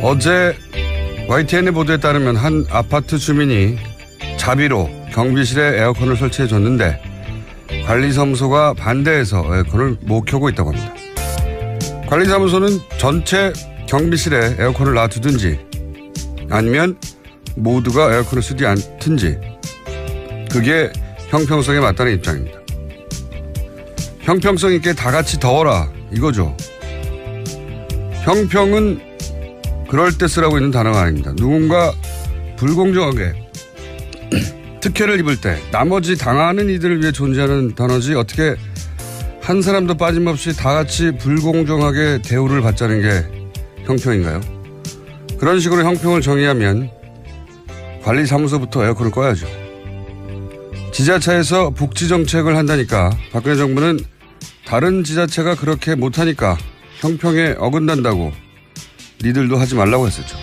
어제 YTN의 보도에 따르면 한 아파트 주민이 자비로 경비실에 에어컨을 설치해 줬는데 관리사무소가 반대해서 에어컨을 못 켜고 있다고 합니다. 관리사무소는 전체 경비실에 에어컨을 놔두든지 아니면 모두가 에어컨을 쓰지 않든지 그게 형평성에 맞다는 입장입니다. 형평성 있게 다 같이 더워라 이거죠. 형평은 그럴 때 쓰라고 있는 단어가 아닙니다. 누군가 불공정하게 특혜를 입을 때 나머지 당하는 이들을 위해 존재하는 단어지 어떻게 한 사람도 빠짐없이 다 같이 불공정하게 대우를 받자는 게 형평인가요? 그런 식으로 형평을 정의하면 관리사무소부터 에어컨을 꺼야죠. 지자체에서 복지정책을 한다니까 박근혜 정부는 다른 지자체가 그렇게 못하니까 형평에 어긋난다고 니들도 하지 말라고 했었죠.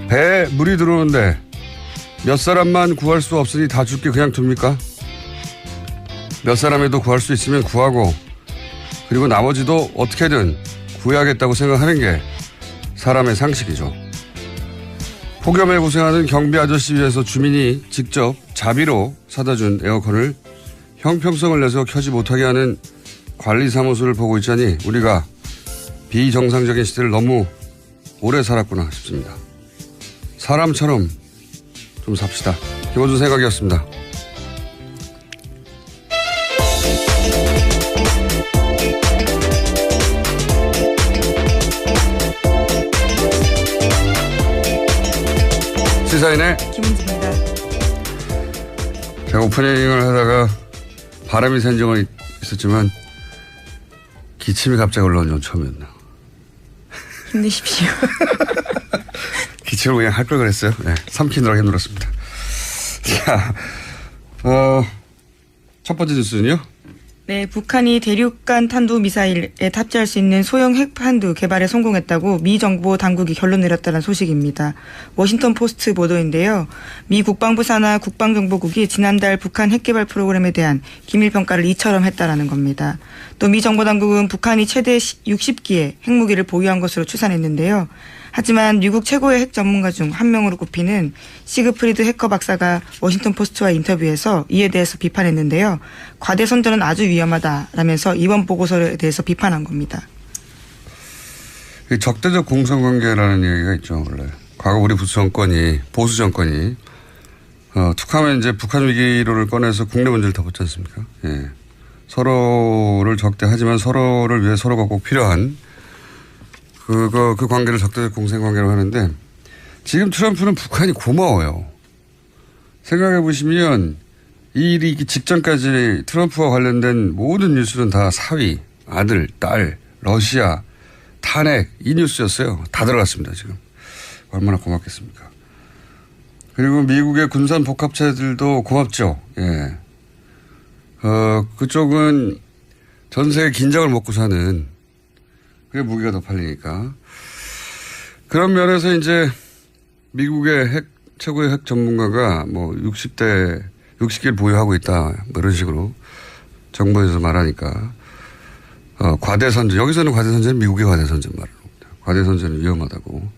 배에 물이 들어오는데 몇 사람만 구할 수 없으니 다 죽게 그냥 둡니까? 몇 사람에도 구할 수 있으면 구하고 그리고 나머지도 어떻게든 구해야겠다고 생각하는 게 사람의 상식이죠. 폭염에 고생하는 경비 아저씨 위해서 주민이 직접 자비로 사다 준 에어컨을 형평성을 내서 켜지 못하게 하는 관리사무소를 보고 있자니 우리가 비정상적인 시대를 너무 오래 살았구나 싶습니다. 사람처럼 좀 삽시다. 김어준 생각이었습니다. 시사인의 김은지입니다. 제가 오프닝을 하다가 바람이 샌 적은 있었지만 기침이 갑자기 올라온 건 처음이었나. 힘내십시오. 기침을 그냥 할 걸 그랬어요. 네, 삼키느라 힘들었습니다. 자, 첫 번째 뉴스는요? 네, 북한이 대륙간 탄도미사일에 탑재할 수 있는 소형 핵탄두 개발에 성공했다고 미 정보 당국이 결론 내렸다는 소식입니다. 워싱턴 포스트 보도인데요. 미 국방부 산하 국방정보국이 지난달 북한 핵개발 프로그램에 대한 기밀평가를 이처럼 했다라는 겁니다. 또 미 정보 당국은 북한이 최대 60기의 핵무기를 보유한 것으로 추산했는데요. 하지만 미국 최고의 핵 전문가 중 한 명으로 꼽히는 시그프리드 해커 박사가 워싱턴 포스트와 인터뷰에서 이에 대해서 비판했는데요. 과대 선전은 아주 위험하다라면서 이번 보고서에 대해서 비판한 겁니다. 적대적 공성관계라는 얘기가 있죠. 원래 과거 우리 보수 정권이 툭하면 이제 북한 위기를 꺼내서 국내 문제를 덮었지 않습니까? 예. 서로를 적대하지만 서로를 위해 서로가 꼭 필요한 그 관계를 적대적 공생관계로 하는데 지금 트럼프는 북한이 고마워요. 생각해 보시면 이 일이 직전까지 트럼프와 관련된 모든 뉴스는 다 사위, 아들, 딸, 러시아, 탄핵 이 뉴스였어요. 다 들어갔습니다. 지금. 얼마나 고맙겠습니까. 그리고 미국의 군산 복합체들도 고맙죠. 예. 그쪽은 전 세계 긴장을 먹고 사는 그게 무기가 더 팔리니까. 그런 면에서 이제 미국의 최고의 핵 전문가가 뭐 60기를 보유하고 있다. 뭐 이런 식으로 정부에서 말하니까. 과대선전. 여기서는 과대선전은 미국의 과대선전 말하는 겁니다. 과대선전은 위험하다고.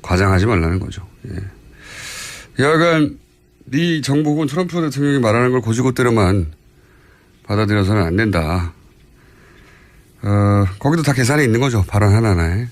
과장하지 말라는 거죠. 예. 여하간 네 정부 혹은 트럼프 대통령이 말하는 걸 고지고대로만 받아들여서는 안 된다. 거기도 다 계산이 있는 거죠. 발언 하나하나에.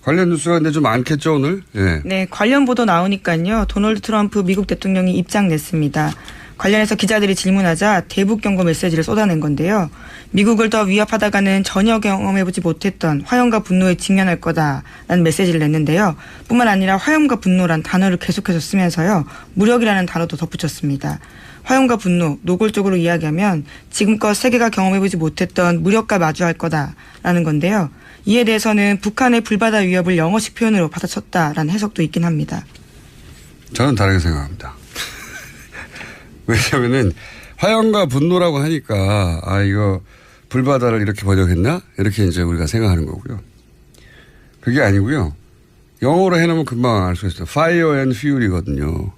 관련 뉴스가 근데 좀 많겠죠, 오늘? 예. 네, 관련 보도 나오니까요. 도널드 트럼프 미국 대통령이 입장 냈습니다. 관련해서 기자들이 질문하자 대북 경고 메시지를 쏟아낸 건데요. 미국을 더 위협하다가는 전혀 경험해보지 못했던 화염과 분노에 직면할 거다라는 메시지를 냈는데요. 뿐만 아니라 화염과 분노란 단어를 계속해서 쓰면서요. 무력이라는 단어도 덧붙였습니다. 화염과 분노, 노골적으로 이야기하면 지금껏 세계가 경험해보지 못했던 무력과 마주할 거다라는 건데요. 이에 대해서는 북한의 불바다 위협을 영어식 표현으로 받아쳤다라는 해석도 있긴 합니다. 저는 다르게 생각합니다. 왜냐하면은 화염과 분노라고 하니까 이거 불바다를 이렇게 번역했나? 이렇게 이제 우리가 생각하는 거고요. 그게 아니고요. 영어로 해놓으면 금방 알 수 있어요. Fire and Fury거든요.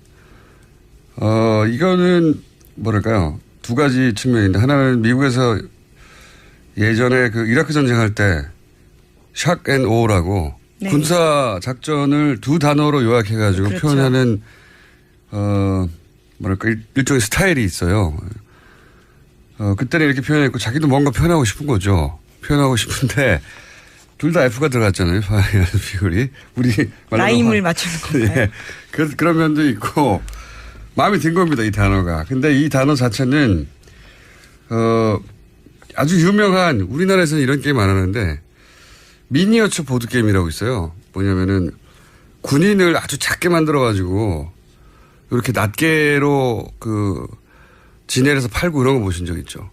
이거는 뭐랄까요. 두 가지 측면인데 하나는 미국에서 예전에 그 이라크 전쟁할 때 샥 앤 오라고 네. 군사 작전을 두 단어로 요약해가지고 그렇죠. 표현하는 뭐랄까 일종의 스타일이 있어요. 그때는 이렇게 표현했고 자기도 뭔가 표현하고 싶은 거죠. 표현하고 싶은데 둘 다 F가 들어갔잖아요. 비율이 우리 라임을 맞추는 건가요? 예. 그런 면도 있고 마음에 든 겁니다. 이 단어가. 근데 이 단어 자체는 아주 유명한 우리나라에서는 이런 게임 안 하는데 미니어처 보드게임이라고 있어요. 뭐냐면은 군인을 아주 작게 만들어가지고 이렇게 낱개로 진열해서 팔고 이런 거 보신 적 있죠?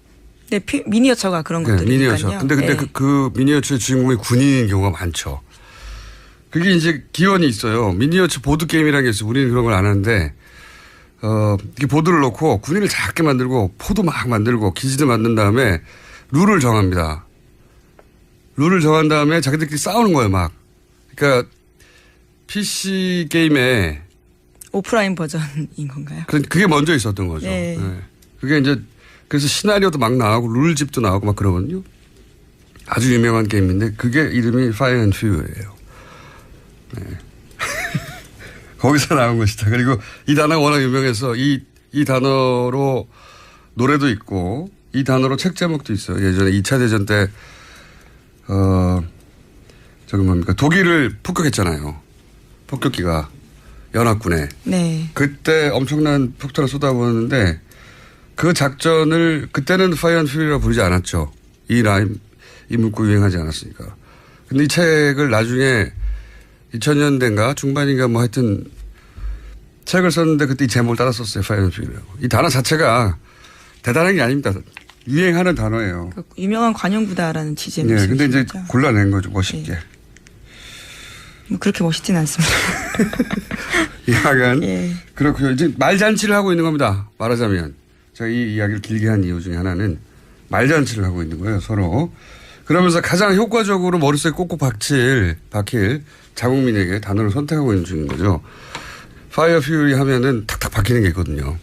네, 미니어처가 그런 네, 것들이니까요. 미니어처. 근데 네. 그 미니어처의 주인공이 군인인 경우가 많죠. 그게 이제 기원이 있어요. 미니어처 보드게임이라는 게 있어요. 우리는 그런 걸 안 하는데 이렇게 보드를 놓고 군인을 작게 만들고 포도 막 만들고 기지도 만든 다음에 룰을 정합니다. 룰을 정한 다음에 자기들끼리 싸우는 거예요, 막. 그러니까 PC 게임에 오프라인 버전인 건가요? 그게 먼저 있었던 거죠. 네. 네. 그게 이제 그래서 시나리오도 막 나오고 룰집도 나오고 막 그러거든요. 아주 유명한 게임인데 그게 이름이 Fire and Fury예요. 네. 거기서 나온 것이다. 그리고 이 단어가 워낙 유명해서 이 단어로 노래도 있고 이 단어로 책 제목도 있어요. 예전에 2차 대전 때 저기 뭡니까 독일을 폭격했잖아요. 폭격기가 연합군에. 네. 그때 엄청난 폭탄을 쏟아부었는데 그 작전을 그때는 Fire and Fury라고 부르지 않았죠. 이 문구 유행하지 않았으니까. 근데 이 책을 나중에 2000년대인가 중반인가 뭐 하여튼 책을 썼는데 그때 이 제목을 따라 썼어요. Fire and Fury라고. 이 단어 자체가 대단한 게 아닙니다. 유행하는 단어예요. 그 유명한 관용부다라는 취지의 네, 근데 이제 말씀이시죠? 골라낸 거죠. 멋있게. 네. 뭐 그렇게 멋있진 않습니다. 약간 예. 그렇고요. 이제 말잔치를 하고 있는 겁니다. 말하자면 제가 이 이야기를 길게 한 이유 중에 하나는 말잔치를 하고 있는 거예요. 서로. 그러면서 가장 효과적으로 머릿속에 꼭꼭 박힐 자국민에게 단어를 선택하고 있는 중인 거죠. Fire Fury 하면은 탁탁 박히는 게 있거든요.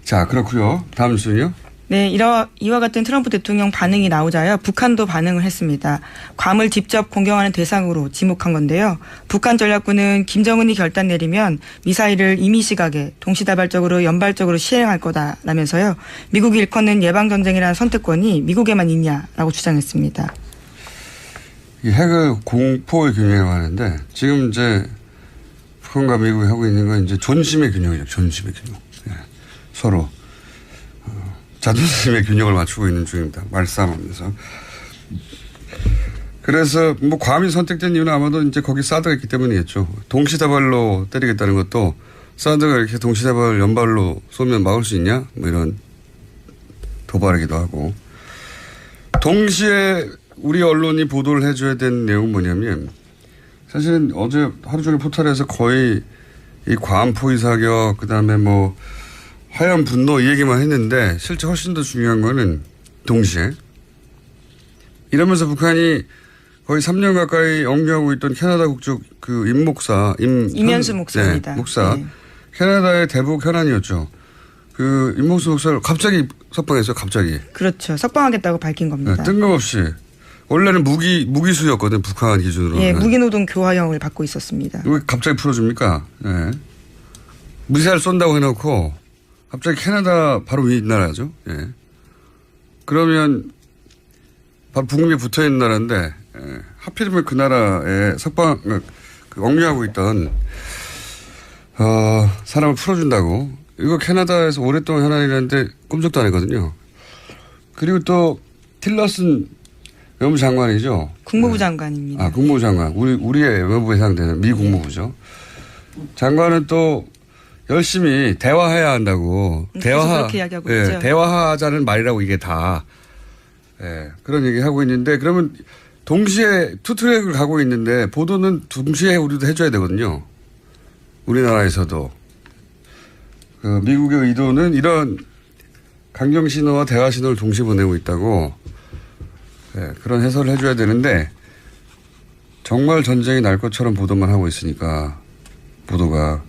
자, 그렇고요. 다음 순요. 네, 이와 같은 트럼프 대통령 반응이 나오자요. 북한도 반응을 했습니다. 괌을 직접 공격하는 대상으로 지목한 건데요. 북한 전략군은 김정은이 결단 내리면 미사일을 임의시각에 동시다발적으로 연발적으로 시행할 거다라면서요. 미국이 일컫는 예방전쟁이라는 선택권이 미국에만 있냐라고 주장했습니다. 이 핵을 공포의 균형이라고 하는데 지금 이제 북한과 미국이 하고 있는 건 이제 존심의 균형이죠. 존심의 균형. 예. 서로. 자존심의 균형을 맞추고 있는 중입니다. 말싸움하면서. 그래서 뭐 괌이 선택된 이유는 아마도 이제 거기 사드가 있기 때문이겠죠. 동시다발로 때리겠다는 것도 사드가 이렇게 동시다발 연발로 쏘면 막을 수 있냐? 뭐 이런 도발이기도 하고. 동시에 우리 언론이 보도를 해줘야 되는 내용은 뭐냐면 사실은 어제 하루 종일 포털에서 거의 이 괌 포위 사격 그다음에 뭐 하얀 분노 이 얘기만 했는데 실제 훨씬 더 중요한 거는 동시에 이러면서 북한이 거의 3년 가까이 억류하고 있던 캐나다 국적 그 임현수 목사입니다. 네, 목사. 네. 캐나다의 대북 현안이었죠. 그 임현수 목사를 갑자기 석방했어요. 갑자기. 그렇죠. 석방하겠다고 밝힌 겁니다. 네, 뜬금없이. 원래는 무기수였거든. 북한 기준으로. 예, 무기노동 교화형을 받고 있었습니다. 왜 갑자기 풀어줍니까? 네. 미사일 쏜다고 해놓고 갑자기 캐나다 바로 위 나라죠. 예. 그러면 바로 북미에 붙어있는 나라인데 하필이면 그 나라에 억류하고 있던 사람을 풀어준다고. 이거 캐나다에서 오랫동안 현안이라는데 꿈쩍도 안 했거든요. 그리고 또 틸러슨 외무부 장관이죠. 국무부 장관입니다. 아, 국무부 장관. 우리의 외무부에 해당되는 미 국무부죠. 장관은 또 열심히 대화해야 한다고. 그렇게 이야기하고 있죠. 대화하자는 말이라고 이게 다. 예, 그런 얘기 하고 있는데 그러면 동시에 투트랙을 가고 있는데 보도는 동시에 우리도 해줘야 되거든요. 우리나라에서도. 미국의 의도는 이런 강경 신호와 대화 신호를 동시에 보내고 있다고. 예, 그런 해설을 해줘야 되는데 정말 전쟁이 날 것처럼 보도만 하고 있으니까 보도가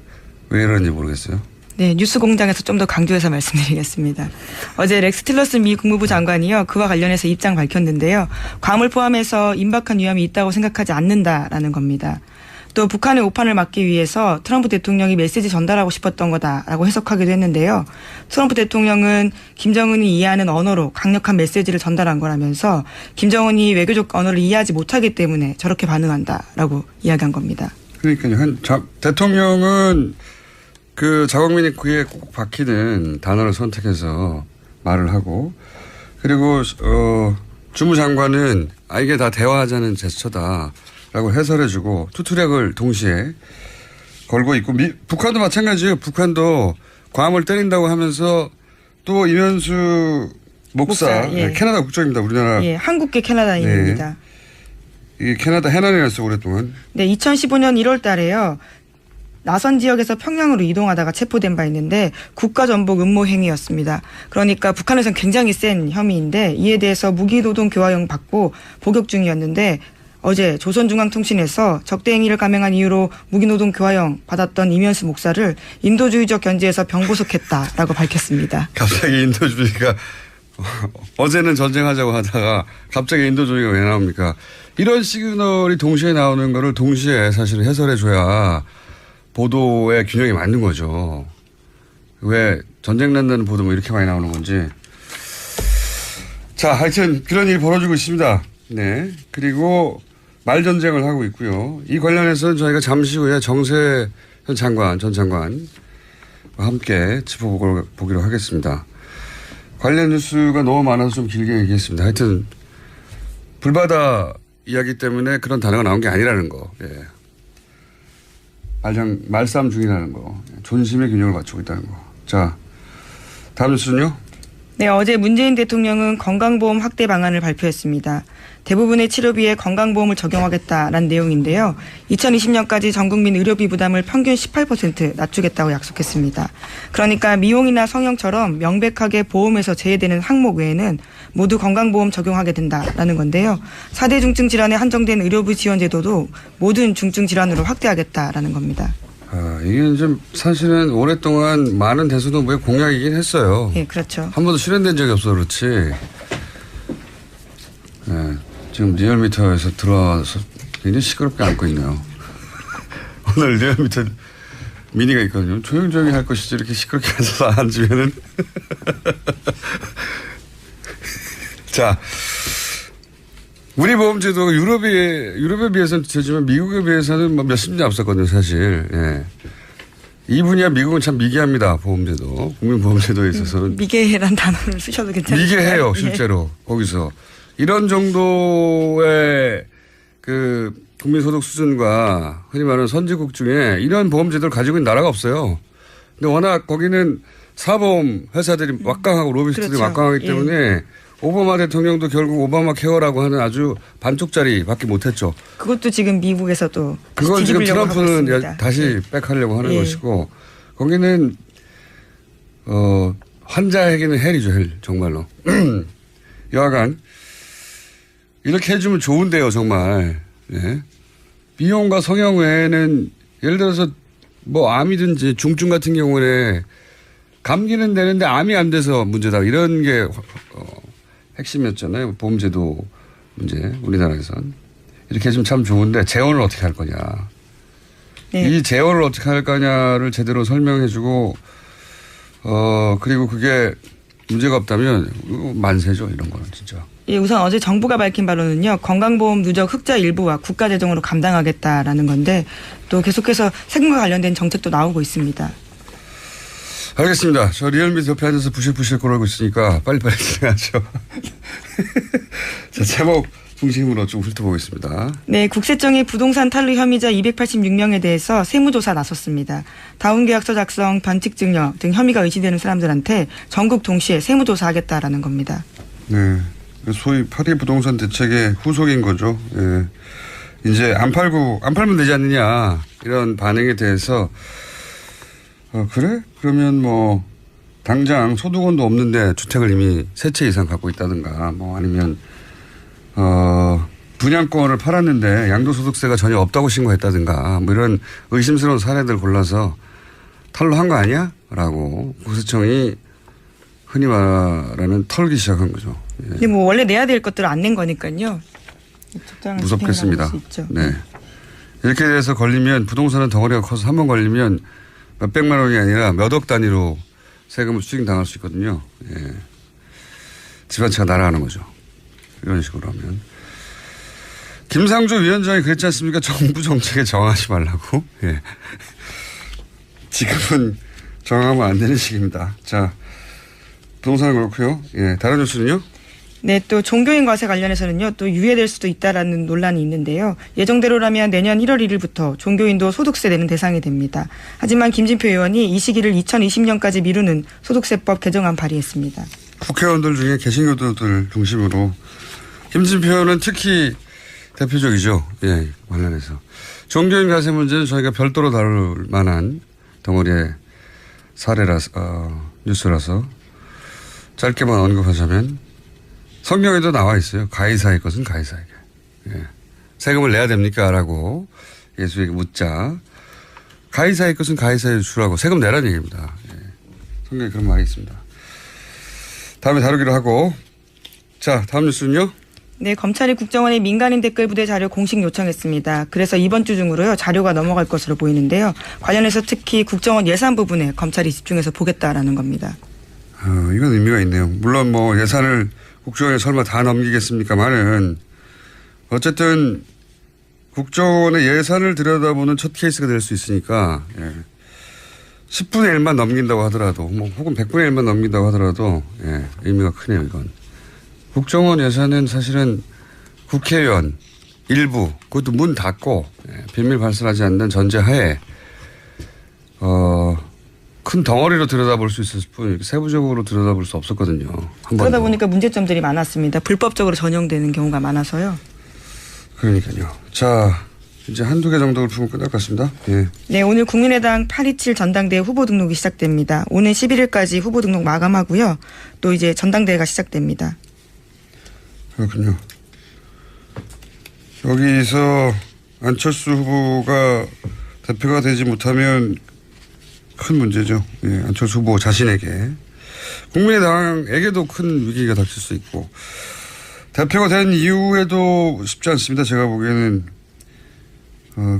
왜 이러는지 모르겠어요. 네, 뉴스공장에서 좀 더 강조해서 말씀드리겠습니다. 어제 렉스 틸러슨 미 국무부 장관이요, 그와 관련해서 입장 밝혔는데요. 괌을 포함해서 임박한 위험이 있다고 생각하지 않는다라는 겁니다. 또 북한의 오판을 막기 위해서 트럼프 대통령이 메시지 전달하고 싶었던 거다라고 해석하기도 했는데요. 트럼프 대통령은 김정은이 이해하는 언어로 강력한 메시지를 전달한 거라면서 김정은이 외교적 언어를 이해하지 못하기 때문에 저렇게 반응한다라고 이야기한 겁니다. 그러니까요. 대통령은 그 자국민의 귀에 꼭 박히는 단어를 선택해서 말을 하고, 그리고 주무장관은 이게 다 대화하자는 제스처다라고 해설해주고 투투력을 동시에 걸고 있고, 북한도 마찬가지예요. 북한도 괌을 때린다고 하면서 또 이면수 목사, 예. 캐나다 국적입니다. 우리나라. 예, 한국계 캐나다인입니다. 이 캐나다 해난이었어 오랫동안. 네, 2015년 1월 달에요. 나선 지역에서 평양으로 이동하다가 체포된 바 있는데 국가전복 음모 행위였습니다. 그러니까 북한에서는 굉장히 센 혐의인데 이에 대해서 무기노동 교화형 받고 복역 중이었는데 어제 조선중앙통신에서 적대 행위를 감행한 이유로 무기노동 교화형 받았던 이면수 목사를 인도주의적 견지에서 병구속했다라고 밝혔습니다. 갑자기 인도주의가 어제는 전쟁하자고 하다가 갑자기 인도주의가 왜 나옵니까? 이런 시그널이 동시에 나오는 거를 동시에 사실 해설해줘야 보도의 균형이 맞는 거죠. 왜 전쟁 난다는 보도 뭐 이렇게 많이 나오는 건지. 자, 하여튼 그런 일이 벌어지고 있습니다. 네. 그리고 말전쟁을 하고 있고요. 이 관련해서는 저희가 잠시 후에 정세현 장관, 전 장관과 함께 짚어보기로 하겠습니다. 관련 뉴스가 너무 많아서 좀 길게 얘기했습니다. 하여튼 불바다 이야기 때문에 그런 단어가 나온 게 아니라는 거. 예. 말싸움 중이라는 거. 존심의 균형을 맞추고 있다는 거. 자, 다음 뉴스는요? 네, 어제 문재인 대통령은 건강보험 확대 방안을 발표했습니다. 대부분의 치료비에 건강보험을 적용하겠다라는 내용인데요. 2020년까지 전 국민 의료비 부담을 평균 18% 낮추겠다고 약속했습니다. 그러니까 미용이나 성형처럼 명백하게 보험에서 제외되는 항목 외에는 모두 건강보험 적용하게 된다라는 건데요. 4대 중증 질환에 한정된 의료비 지원 제도도 모든 중증 질환으로 확대하겠다라는 겁니다. 이게 좀 사실은 오랫동안 많은 대선 후보의 공약이긴 했어요. 예, 그렇죠. 한 번도 실현된 적이 없어 그렇지. 네, 지금 리얼미터에서 들어와서 굉장히 시끄럽게 앉고 있네요. 오늘 리얼미터 미니가 있거든요. 조용조용히 할 것이지 이렇게 시끄럽게 앉아서 앉으면은. 자, 우리 보험제도가 유럽에 비해서는 되지만 미국에 비해서는 뭐 몇십 년 앞섰거든요, 사실. 예. 이 분야 미국은 참 미개합니다, 보험제도. 국민보험제도에 있어서는. 미개란 단어를 쓰셔도 괜찮아요. 미개해요, 실제로. 예. 거기서. 이런 정도의 그 국민소득 수준과 흔히 말하는 선진국 중에 이런 보험제도를 가지고 있는 나라가 없어요. 근데 워낙 거기는 사보험 회사들이 막강하고 로비스트들이 그렇죠. 막강하기 예. 때문에 오바마 대통령도 결국 오바마 케어라고 하는 아주 반쪽짜리밖에 못했죠. 그것도 지금 미국에서도 그걸 지금 뒤집으려고 트럼프는 다시 백하려고 하는 것이고, 거기는 환자에게는 헬이죠, 헬 정말로. 여하간 이렇게 해주면 좋은데요, 정말. 네. 미용과 성형 외에는 예를 들어서 뭐 암이든지 중증 같은 경우에 감기는 되는데 암이 안 돼서 문제다, 이런 게 핵심이었잖아요. 보험제도 문제, 우리나라에선. 이렇게 해주면 참 좋은데 재원을 어떻게 할 거냐. 네. 이 재원을 어떻게 할 거냐를 제대로 설명해주고, 그리고 그게 문제가 없다면 만세죠, 이런 거는 진짜. 예, 우선 어제 정부가 밝힌 바로는요, 건강보험 누적 흑자 일부와 국가재정으로 감당하겠다라는 건데, 또 계속해서 세금과 관련된 정책도 나오고 있습니다. 알겠습니다. 저 리얼미터 옆에 앉아서 부실부실 거리고 있으니까 빨리빨리 진행하죠. 자, 제목 중심으로 좀 훑어보겠습니다. 네, 국세청이 부동산 탈루 혐의자 286명에 대해서 세무조사 나섰습니다. 다운계약서 작성, 변칙증여 등 혐의가 의심되는 사람들한테 전국 동시에 세무조사하겠다라는 겁니다. 네, 소위 파리 부동산 대책의 후속인 거죠. 예. 이제 안 팔면 되지 않느냐, 이런 반응에 대해서 그래? 그러면 뭐 당장 소득원도 없는데 주택을 이미 3채 이상 갖고 있다든가, 뭐 아니면 분양권을 팔았는데 양도소득세가 전혀 없다고 신고했다든가, 뭐 이런 의심스러운 사례들 골라서 탈루한 거 아니야? 라고 국세청이 흔히 말하는 털기 시작한 거죠. 예. 근데 뭐 원래 내야 될 것들을 안 낸 거니까요. 무섭겠습니다. 네. 이렇게 돼서 걸리면 부동산은 덩어리가 커서 한 번 걸리면 몇백만 원이 아니라 몇 억 단위로 세금을 수익당할 수 있거든요. 예. 집 한 채가 날아가는 거죠. 이런 식으로 하면. 김상조 위원장이 그랬지 않습니까? 정부 정책에 저항하지 말라고. 예. 지금은 저항하면 안 되는 시기입니다. 자, 부동산은 그렇고요. 예. 다른 뉴스는요? 네, 또 종교인 과세 관련해서는요, 또 유예될 수도 있다라는 논란이 있는데요. 예정대로라면 내년 1월 1일부터 종교인도 소득세 내는 대상이 됩니다. 하지만 김진표 의원이 이 시기를 2020년까지 미루는 소득세법 개정안 발의했습니다. 국회의원들 중에 개신교도들 중심으로 김진표 의원은 특히 대표적이죠. 예, 관련해서. 종교인 과세 문제는 저희가 별도로 다룰 만한 덩어리의 뉴스라서 짧게만 언급하자면 성경에도 나와 있어요. 가이사의 것은 가이사에게. 예. 세금을 내야 됩니까? 라고 예수에게 묻자. 가이사의 것은 가이사에게 주라고 세금 내라는 얘기입니다. 예. 성경에 그런 말이 있습니다. 다음에 다루기로 하고. 자, 다음 뉴스는요? 네, 검찰이 국정원의 민간인 댓글 부대 자료 공식 요청했습니다. 그래서 이번 주 중으로요, 자료가 넘어갈 것으로 보이는데요. 관련해서 특히 국정원 예산 부분에 검찰이 집중해서 보겠다라는 겁니다. 이건 의미가 있네요. 물론 뭐 예산을 국정원에 설마 다 넘기겠습니까만은 어쨌든 국정원의 예산을 들여다보는 첫 케이스가 될 수 있으니까 10분의 1만 넘긴다고 하더라도 뭐 혹은 100분의 1만 넘긴다고 하더라도 의미가 크네요. 이건. 국정원 예산은 사실은 국회의원 일부 그것도 문 닫고 비밀 발설하지 않는 전제하에 큰 덩어리로 들여다볼 수 있었을 뿐 세부적으로 들여다볼 수 없었거든요. 그러다 보니까 문제점들이 많았습니다. 불법적으로 전용되는 경우가 많아서요. 그러니까요. 자, 이제 한두 개 정도를 풀면 끝날 것 같습니다. 예. 네, 오늘 국민의당 827 전당대회 후보 등록이 시작됩니다. 오늘 11일까지 후보 등록 마감하고요. 또 이제 전당대회가 시작됩니다. 그렇군요. 여기서 안철수 후보가 대표가 되지 못하면 큰 문제죠. 예, 안철수 후보 자신에게. 국민의당에게도 큰 위기가 닥칠 수 있고. 대표가 된 이후에도 쉽지 않습니다. 제가 보기에는.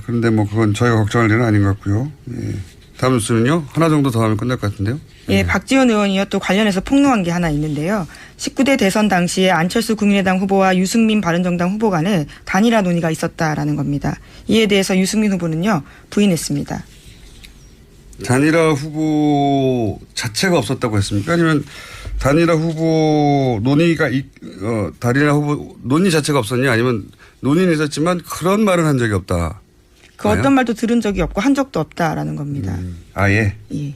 그런데 뭐 그건 저희가 걱정할 일은 아닌 것 같고요. 예. 다음 뉴스는요. 하나 정도 더 하면 끝날 것 같은데요. 예, 박지원 의원이요. 또 관련해서 폭로한 게 하나 있는데요. 19대 대선 당시에 안철수 국민의당 후보와 유승민 바른정당 후보 간에 단일화 논의가 있었다라는 겁니다. 이에 대해서 유승민 후보는요. 부인했습니다. 단일화 후보 자체가 없었다고 했습니까? 아니면 단일화 후보 단일화 후보 논의 자체가 없었냐? 아니면 논의는 있었지만 그런 말은 한 적이 없다. 그 어떤 말도 들은 적이 없고 한 적도 없다라는 겁니다. 아예? 예.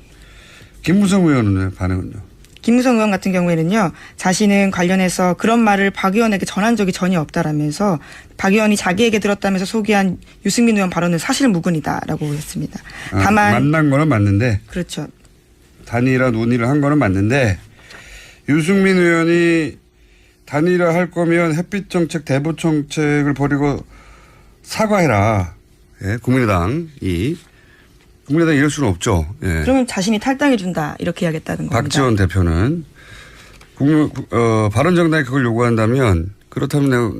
김무성 의원은 반응은요? 김무성 의원 같은 경우에는요. 자신은 관련해서 그런 말을 박 의원에게 전한 적이 전혀 없다라면서 박 의원이 자기에게 들었다면서 소개한 유승민 의원 발언은 사실무근이다라고 했습니다. 다만 만난 거는 맞는데. 그렇죠. 단일화 논의를 한 거는 맞는데 유승민 의원이 단일화 할 거면 햇빛 정책 대북 정책을 버리고 사과해라. 예, 국민의당이 이럴 수는 없죠. 예. 그러면 자신이 탈당해 준다 이렇게 해야겠다는 겁니다. 박지원 대표는 바른정당이 그걸 요구한다면 그렇다면 내가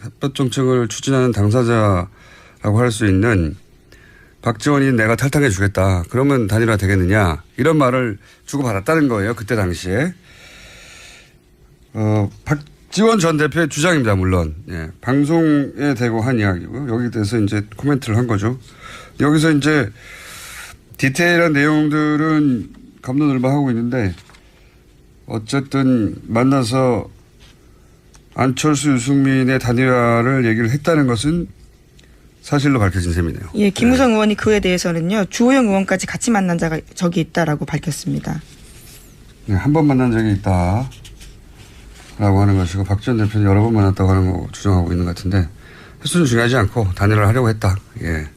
햇볕 정책을 추진하는 당사자라고 할 수 있는 박지원이 내가 탈당해 주겠다. 그러면 단일화 되겠느냐. 이런 말을 주고받았다는 거예요. 그때 당시에. 박지원 전 대표의 주장입니다. 물론. 예. 방송에 대고 한 이야기고요. 여기에 대해서 이제 코멘트를 한 거죠. 여기서 이제 디테일한 내용들은 갑론을박하고 있는데 어쨌든 만나서 안철수 유승민의 단일화를 얘기를 했다는 것은 사실로 밝혀진 셈이네요. 예, 김무성 의원이 그에 대해서는요. 주호영 의원까지 같이 만난 적이 있다라고 밝혔습니다. 네, 한 번 만난 적이 있다라고 하는 것이고 박지원 대표는 여러 번 만났다고 하는 거 주장하고 있는 것 같은데 횟수는 중요하지 않고 단일화를 하려고 했다. 예.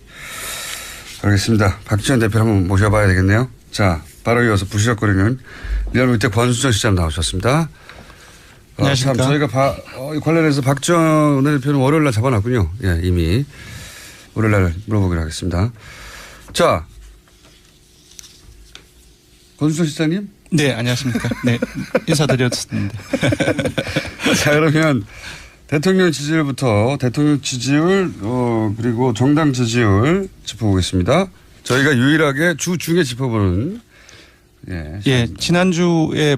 알겠습니다. 박지원 대표를 한번 모셔봐야 되겠네요. 자, 바로 이어서 부시럭거리는 리얼미터 권수정 시장 나오셨습니다. 안녕하십니까. 저희가 관련해서 박지원 대표는 월요일 날 잡아놨군요. 예, 이미. 월요일 날 물어보기로 하겠습니다. 자, 권순철 실장님? 네, 안녕하십니까. 네, 인사드렸습니다. 자, 그러면 대통령 지지율부터 대통령 지지율, 그리고 정당 지지율 짚어보겠습니다. 저희가 유일하게 주 중에 짚어보는, 예, 지난주에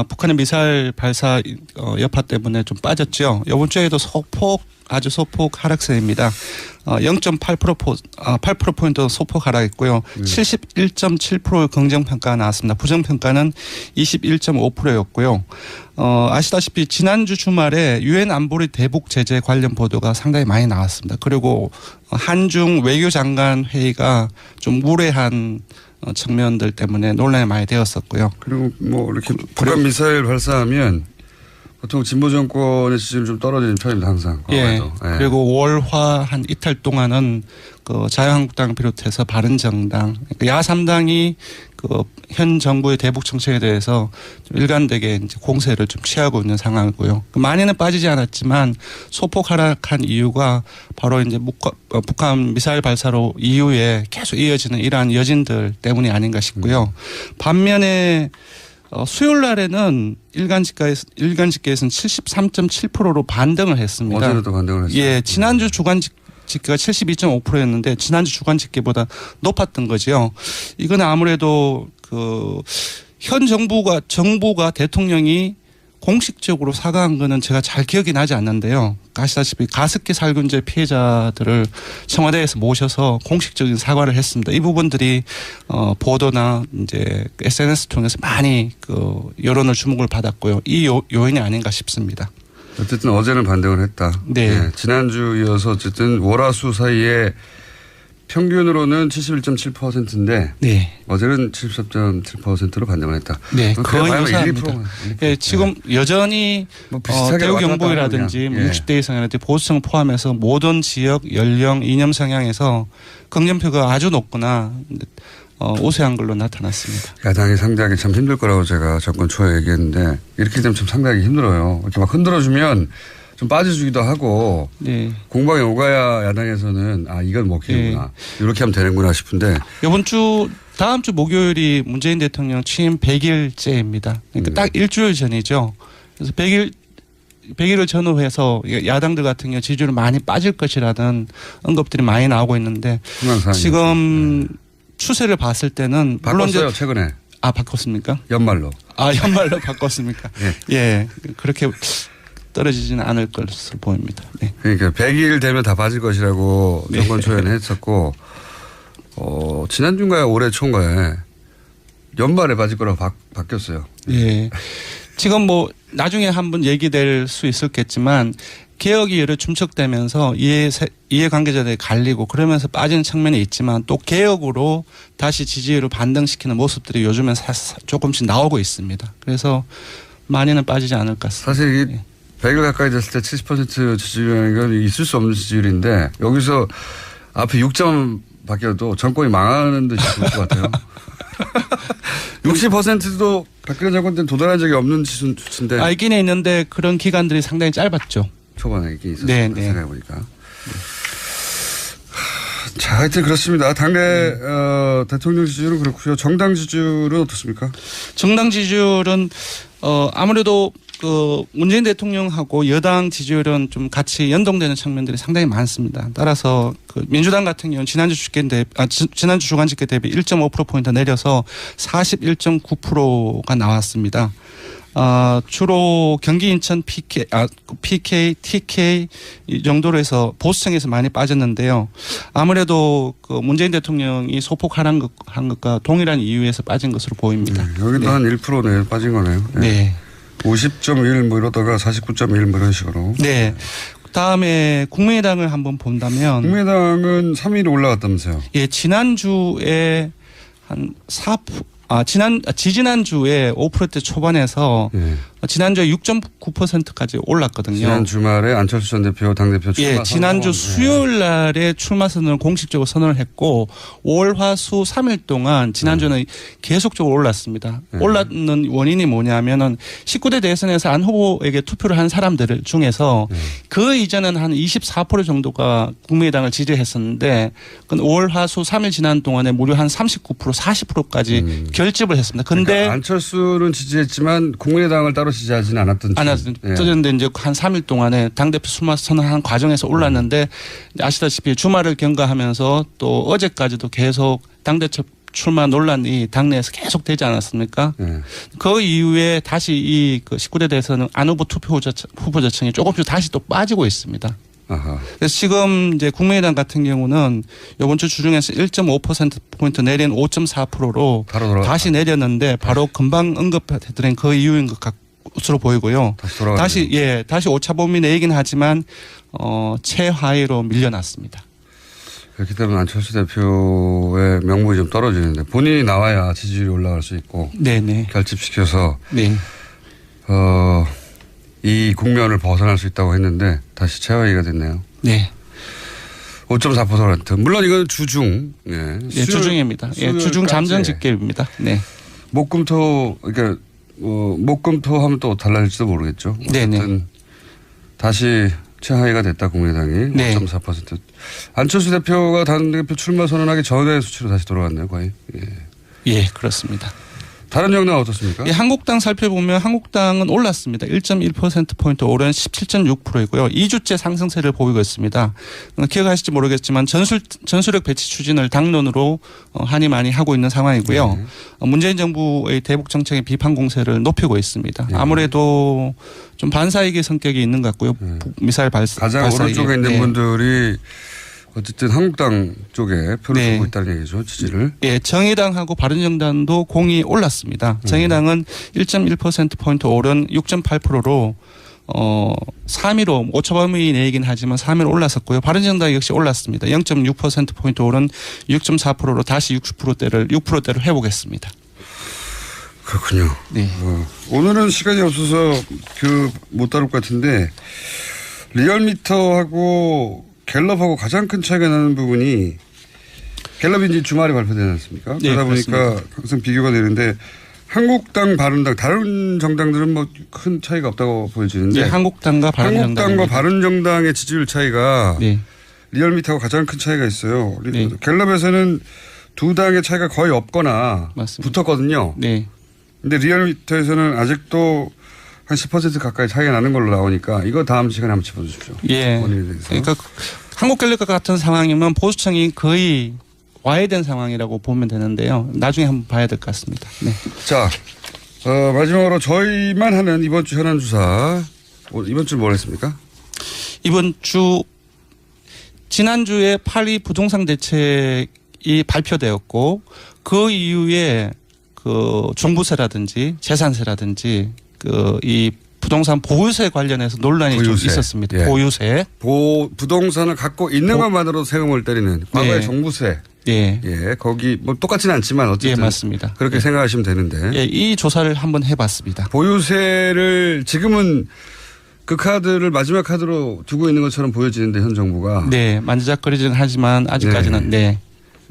북한의 미사일 발사 여파 때문에 좀 빠졌죠. 이번 주에도 아주 소폭 하락세입니다. 8%포인트 소폭 하락했고요. 71.7% 긍정평가가 나왔습니다. 부정평가는 21.5%였고요. 아시다시피 지난주 주말에 유엔 안보리 대북 제재 관련 보도가 상당히 많이 나왔습니다. 그리고 한중 외교장관 회의가 좀 무례한 측면들 때문에 논란이 많이 되었었고요. 그리고 뭐 이렇게 북한 미사일 발사하면 보통 진보 정권의 지지율이 좀 떨어지는 편입니다, 항상. 예. 그리고 월화 한 이틀 동안은 그 자유한국당 비롯해서 바른정당, 그러니까 야3당이 그 현 정부의 대북 정책에 대해서 좀 일관되게 이제 공세를 좀 취하고 있는 상황이고요. 많이는 빠지지 않았지만 소폭 하락한 이유가 바로 이제 북한 미사일 발사로 이후에 계속 이어지는 이러한 여진들 때문이 아닌가 싶고요. 반면에 수요일 날에는 일간 집계에서는 73.7%로 반등을 했습니다. 어제도 반등을 했어요. 예, 지난주 주간 집계가 72.5%였는데 지난주 주간 집계보다 높았던 거죠. 이건 아무래도 그 현 정부가 대통령이 공식적으로 사과한 거는 제가 잘 기억이 나지 않는데요. 아시다시피 가습기 살균제 피해자들을 청와대에서 모셔서 공식적인 사과를 했습니다. 이 부분들이 보도나 이제 SNS 통해서 많이 그 여론을 주목을 받았고요. 이 요인이 아닌가 싶습니다. 어쨌든 어제는 반등을 했다. 네. 네. 지난주 이어서 어쨌든 월화수 사이에 평균으로는 71.7%인데 네. 어제는 73.7%로 반등을 했다. 네. 거의 유사합니다. 1%. 예, 지금 여전히 뭐 비슷하게 대우 왔다 갔다 경북이라든지 하면, 예. 60대 이상이라든지 보수층 포함해서 모든 지역, 연령, 이념 성향에서 긍정표가 아주 높거나 우세한 걸로 나타났습니다. 야당이 상대하기 참 힘들 거라고 제가 정권 초에 얘기했는데 이렇게 되면 참 상대하기 힘들어요. 이렇게 막 흔들어주면 좀 빠져주기도 하고 네. 공방에 오가야 야당에서는 이건 먹히는구나. 이렇게 하면 되는구나 싶은데 다음 주 목요일이 문재인 대통령 취임 100일째입니다. 그러니까 딱 일주일 전이죠. 그래서 100일을 전후해서 야당들 같은 경우 지지율이 많이 빠질 것이라는 언급들이 많이 나오고 있는데 지금 추세를 봤을 때는 물론 바꿨어요 최근에. 바꿨습니까? 연말로. 연말로 바꿨습니까? 네. 예, 그렇게 떨어지지는 않을 것으로 보입니다. 네. 그러니까 100일 되면 다 빠질 것이라고 네. 정권 초에는 했었고 지난주인가요 올해 초인가에 연말에 빠질 거라고 바뀌었어요. 예. 지금 뭐 나중에 한번 얘기될 수 있었겠지만 개혁이 여러 중첩되면서 이해관계자들이 갈리고 그러면서 빠지는 측면이 있지만 또 개혁으로 다시 지지율을 반등시키는 모습들이 요즘엔 조금씩 나오고 있습니다. 그래서 많이는 빠지지 않을 것 같습니다. 사실 예. 100일 가까이 됐을 때 70% 지지율이라는 건 있을 수 없는 지지율인데 여기서 앞에 6점 바뀌어도 정권이 망하는 듯이 보일 것 같아요. 60%도 박근혜 정권 때는 도달한 적이 없는 수치인데. 있긴 있는데 그런 기간들이 상당히 짧았죠. 초반에 있긴 있었어요. 네, 네. 생각해보니까. 자, 하여튼 그렇습니다. 당내 대통령 지지율은 그렇고요. 정당 지지율은 어떻습니까? 정당 지지율은 아무래도 그 문재인 대통령하고 여당 지지율은 좀 같이 연동되는 측면들이 상당히 많습니다. 따라서 그 민주당 같은 경우는 지난주 주간 집계 대비 1.5%포인트 내려서 41.9%가 나왔습니다. 주로 경기 인천 PK, TK 이 정도로 해서 보수층에서 많이 빠졌는데요. 아무래도 그 문재인 대통령이 소폭 하락한 것과 동일한 이유에서 빠진 것으로 보입니다. 여기도 네. 한 1% 내에 빠진 거네요. 네. 50.1 뭐 이러다가 49.1 뭐 이런 식으로. 네. 그다음에 국민의당을 한번 본다면 국민의당은 3위로 올라갔다면서요. 예, 지난주에 한 지지난주에 5%대 초반에서 예. 지난주에 6.9%까지 올랐거든요. 지난 주말에 안철수 전 대표 당대표 출마 예, 지난주 수요일 날에 출마 선언을 공식적으로 선언을 했고 5월 화수 3일 동안 지난주는 계속적으로 올랐습니다. 올랐는 원인이 뭐냐면은 19대 대선에서 안 후보에게 투표를 한 사람들 중에서 그 이전은 한 24% 정도가 국민의당을 지지했었는데 5월 화수 3일 지난 동안에 무려 한 39% 40%까지 결집을 했습니다. 근데 그러니까 안철수는 지지했지만 국민의당을 따로 지지하지는 않았던 그런데 이제 한 3일 동안에 당대표 출마 선언한 과정에서 올랐는데 아시다시피 주말을 경과하면서 또 어제까지도 계속 당대표 출마 논란이 당내에서 계속 되지 않았습니까? 그 이후에 다시 이 19대 대선은 안 후보 투표 후보자층이 조금씩 다시 또 빠지고 있습니다. 아하. 그래서 지금 이제 국민의당 같은 경우는 이번 주 주중에서 1.5%포인트 내린 5.4%로 다시 내렸는데 바로 금방 언급해드린 그 이유인 것 것으로 보이고요. 다시 5차 범위 내이긴 하지만 최하위로 밀려났습니다. 그렇기 때문에 안철수 대표의 명분이 좀 떨어지는데 본인이 나와야 지지율이 올라갈 수 있고 네네. 결집시켜서 네. 이 국면을 벗어날 수 있다고 했는데 다시 최하위가 됐네요. 네. 5.4%. 물론 이건 주중. 예. 주중입니다. 주중 잠정 집계입니다. 네. 목금토 그러니까 목금토 하면 또 달라질지도 모르겠죠. 네네. 어쨌든 다시 최하위가 됐다 국민의당이. 네. 5.4%. 안철수 대표가 당대표 출마 선언하기 전의 수치로 다시 돌아왔네요. 거의. 예, 그렇습니다. 다른 정당은 어떻습니까? 예, 한국당 살펴보면 한국당은 올랐습니다. 1.1%포인트 오른 17.6%이고요. 2주째 상승세를 보이고 있습니다. 기억하실지 모르겠지만 전술핵 배치 추진을 당론으로 한이 많이 하고 있는 상황이고요. 문재인 정부의 대북 정책의 비판 공세를 높이고 있습니다. 아무래도 좀 반사이기 성격이 있는 것 같고요. 미사일 가장 오른쪽에 있는 분들이 어쨌든 한국당 쪽에 표를 주고 있다는 얘기죠. 지지를. 예, 정의당하고 바른정당도 공이 올랐습니다. 정의당은 1.1%포인트 오른 6.8%로 3위로 5차 범위 내이긴 하지만 3위로 올랐었고요. 바른정당 역시 올랐습니다. 0.6%포인트 오른 6.4%로 다시 6%대를 회복했습니다. 그렇군요. 네. 오늘은 시간이 없어서 못 다룰 것 같은데 리얼미터하고 갤럽하고 가장 큰 차이가 나는 부분이 갤럽이 이제 주말에 발표되지 않습니까? 네, 그러다 보니까 그렇습니다. 항상 비교가 되는데 한국당, 바른당 다른 정당들은 뭐 큰 차이가 없다고 보여지는데 네, 한국당과 바른정당의 지지율 차이가 리얼미터하고 가장 큰 차이가 있어요. 네. 갤럽에서는 두 당의 차이가 거의 없거나 붙었거든요. 네. 근데 리얼미터에서는 아직도 한 10% 가까이 차이가 나는 걸로 나오니까 이거 다음 시간에 한번 짚어주십시오. 예. 그러니까 한국갤럽과 같은 상황이면 보수층이 거의 와해된 상황이라고 보면 되는데요. 나중에 한번 봐야 될 것 같습니다. 네. 자, 마지막으로 저희만 하는 이번 주 현안 조사. 이번 주 뭘 했습니까? 이번 주 지난주에 8.2 부동산 대책이 발표되었고 그 이후에 종부세라든지 재산세라든지 이 부동산 보유세 관련해서 논란이 좀 있었습니다. 예. 보유세. 부동산을 갖고 있는 것만으로 세금을 때리는 과거의 종부세. 예. 예. 거기 뭐 똑같지는 않지만 어쨌든. 예, 맞습니다. 그렇게 생각하시면 되는데. 예, 이 조사를 한번 해봤습니다. 보유세를 지금은 그 카드를 마지막 카드로 두고 있는 것처럼 보여지는데 현 정부가. 네. 만지작거리지는 하지만 아직까지는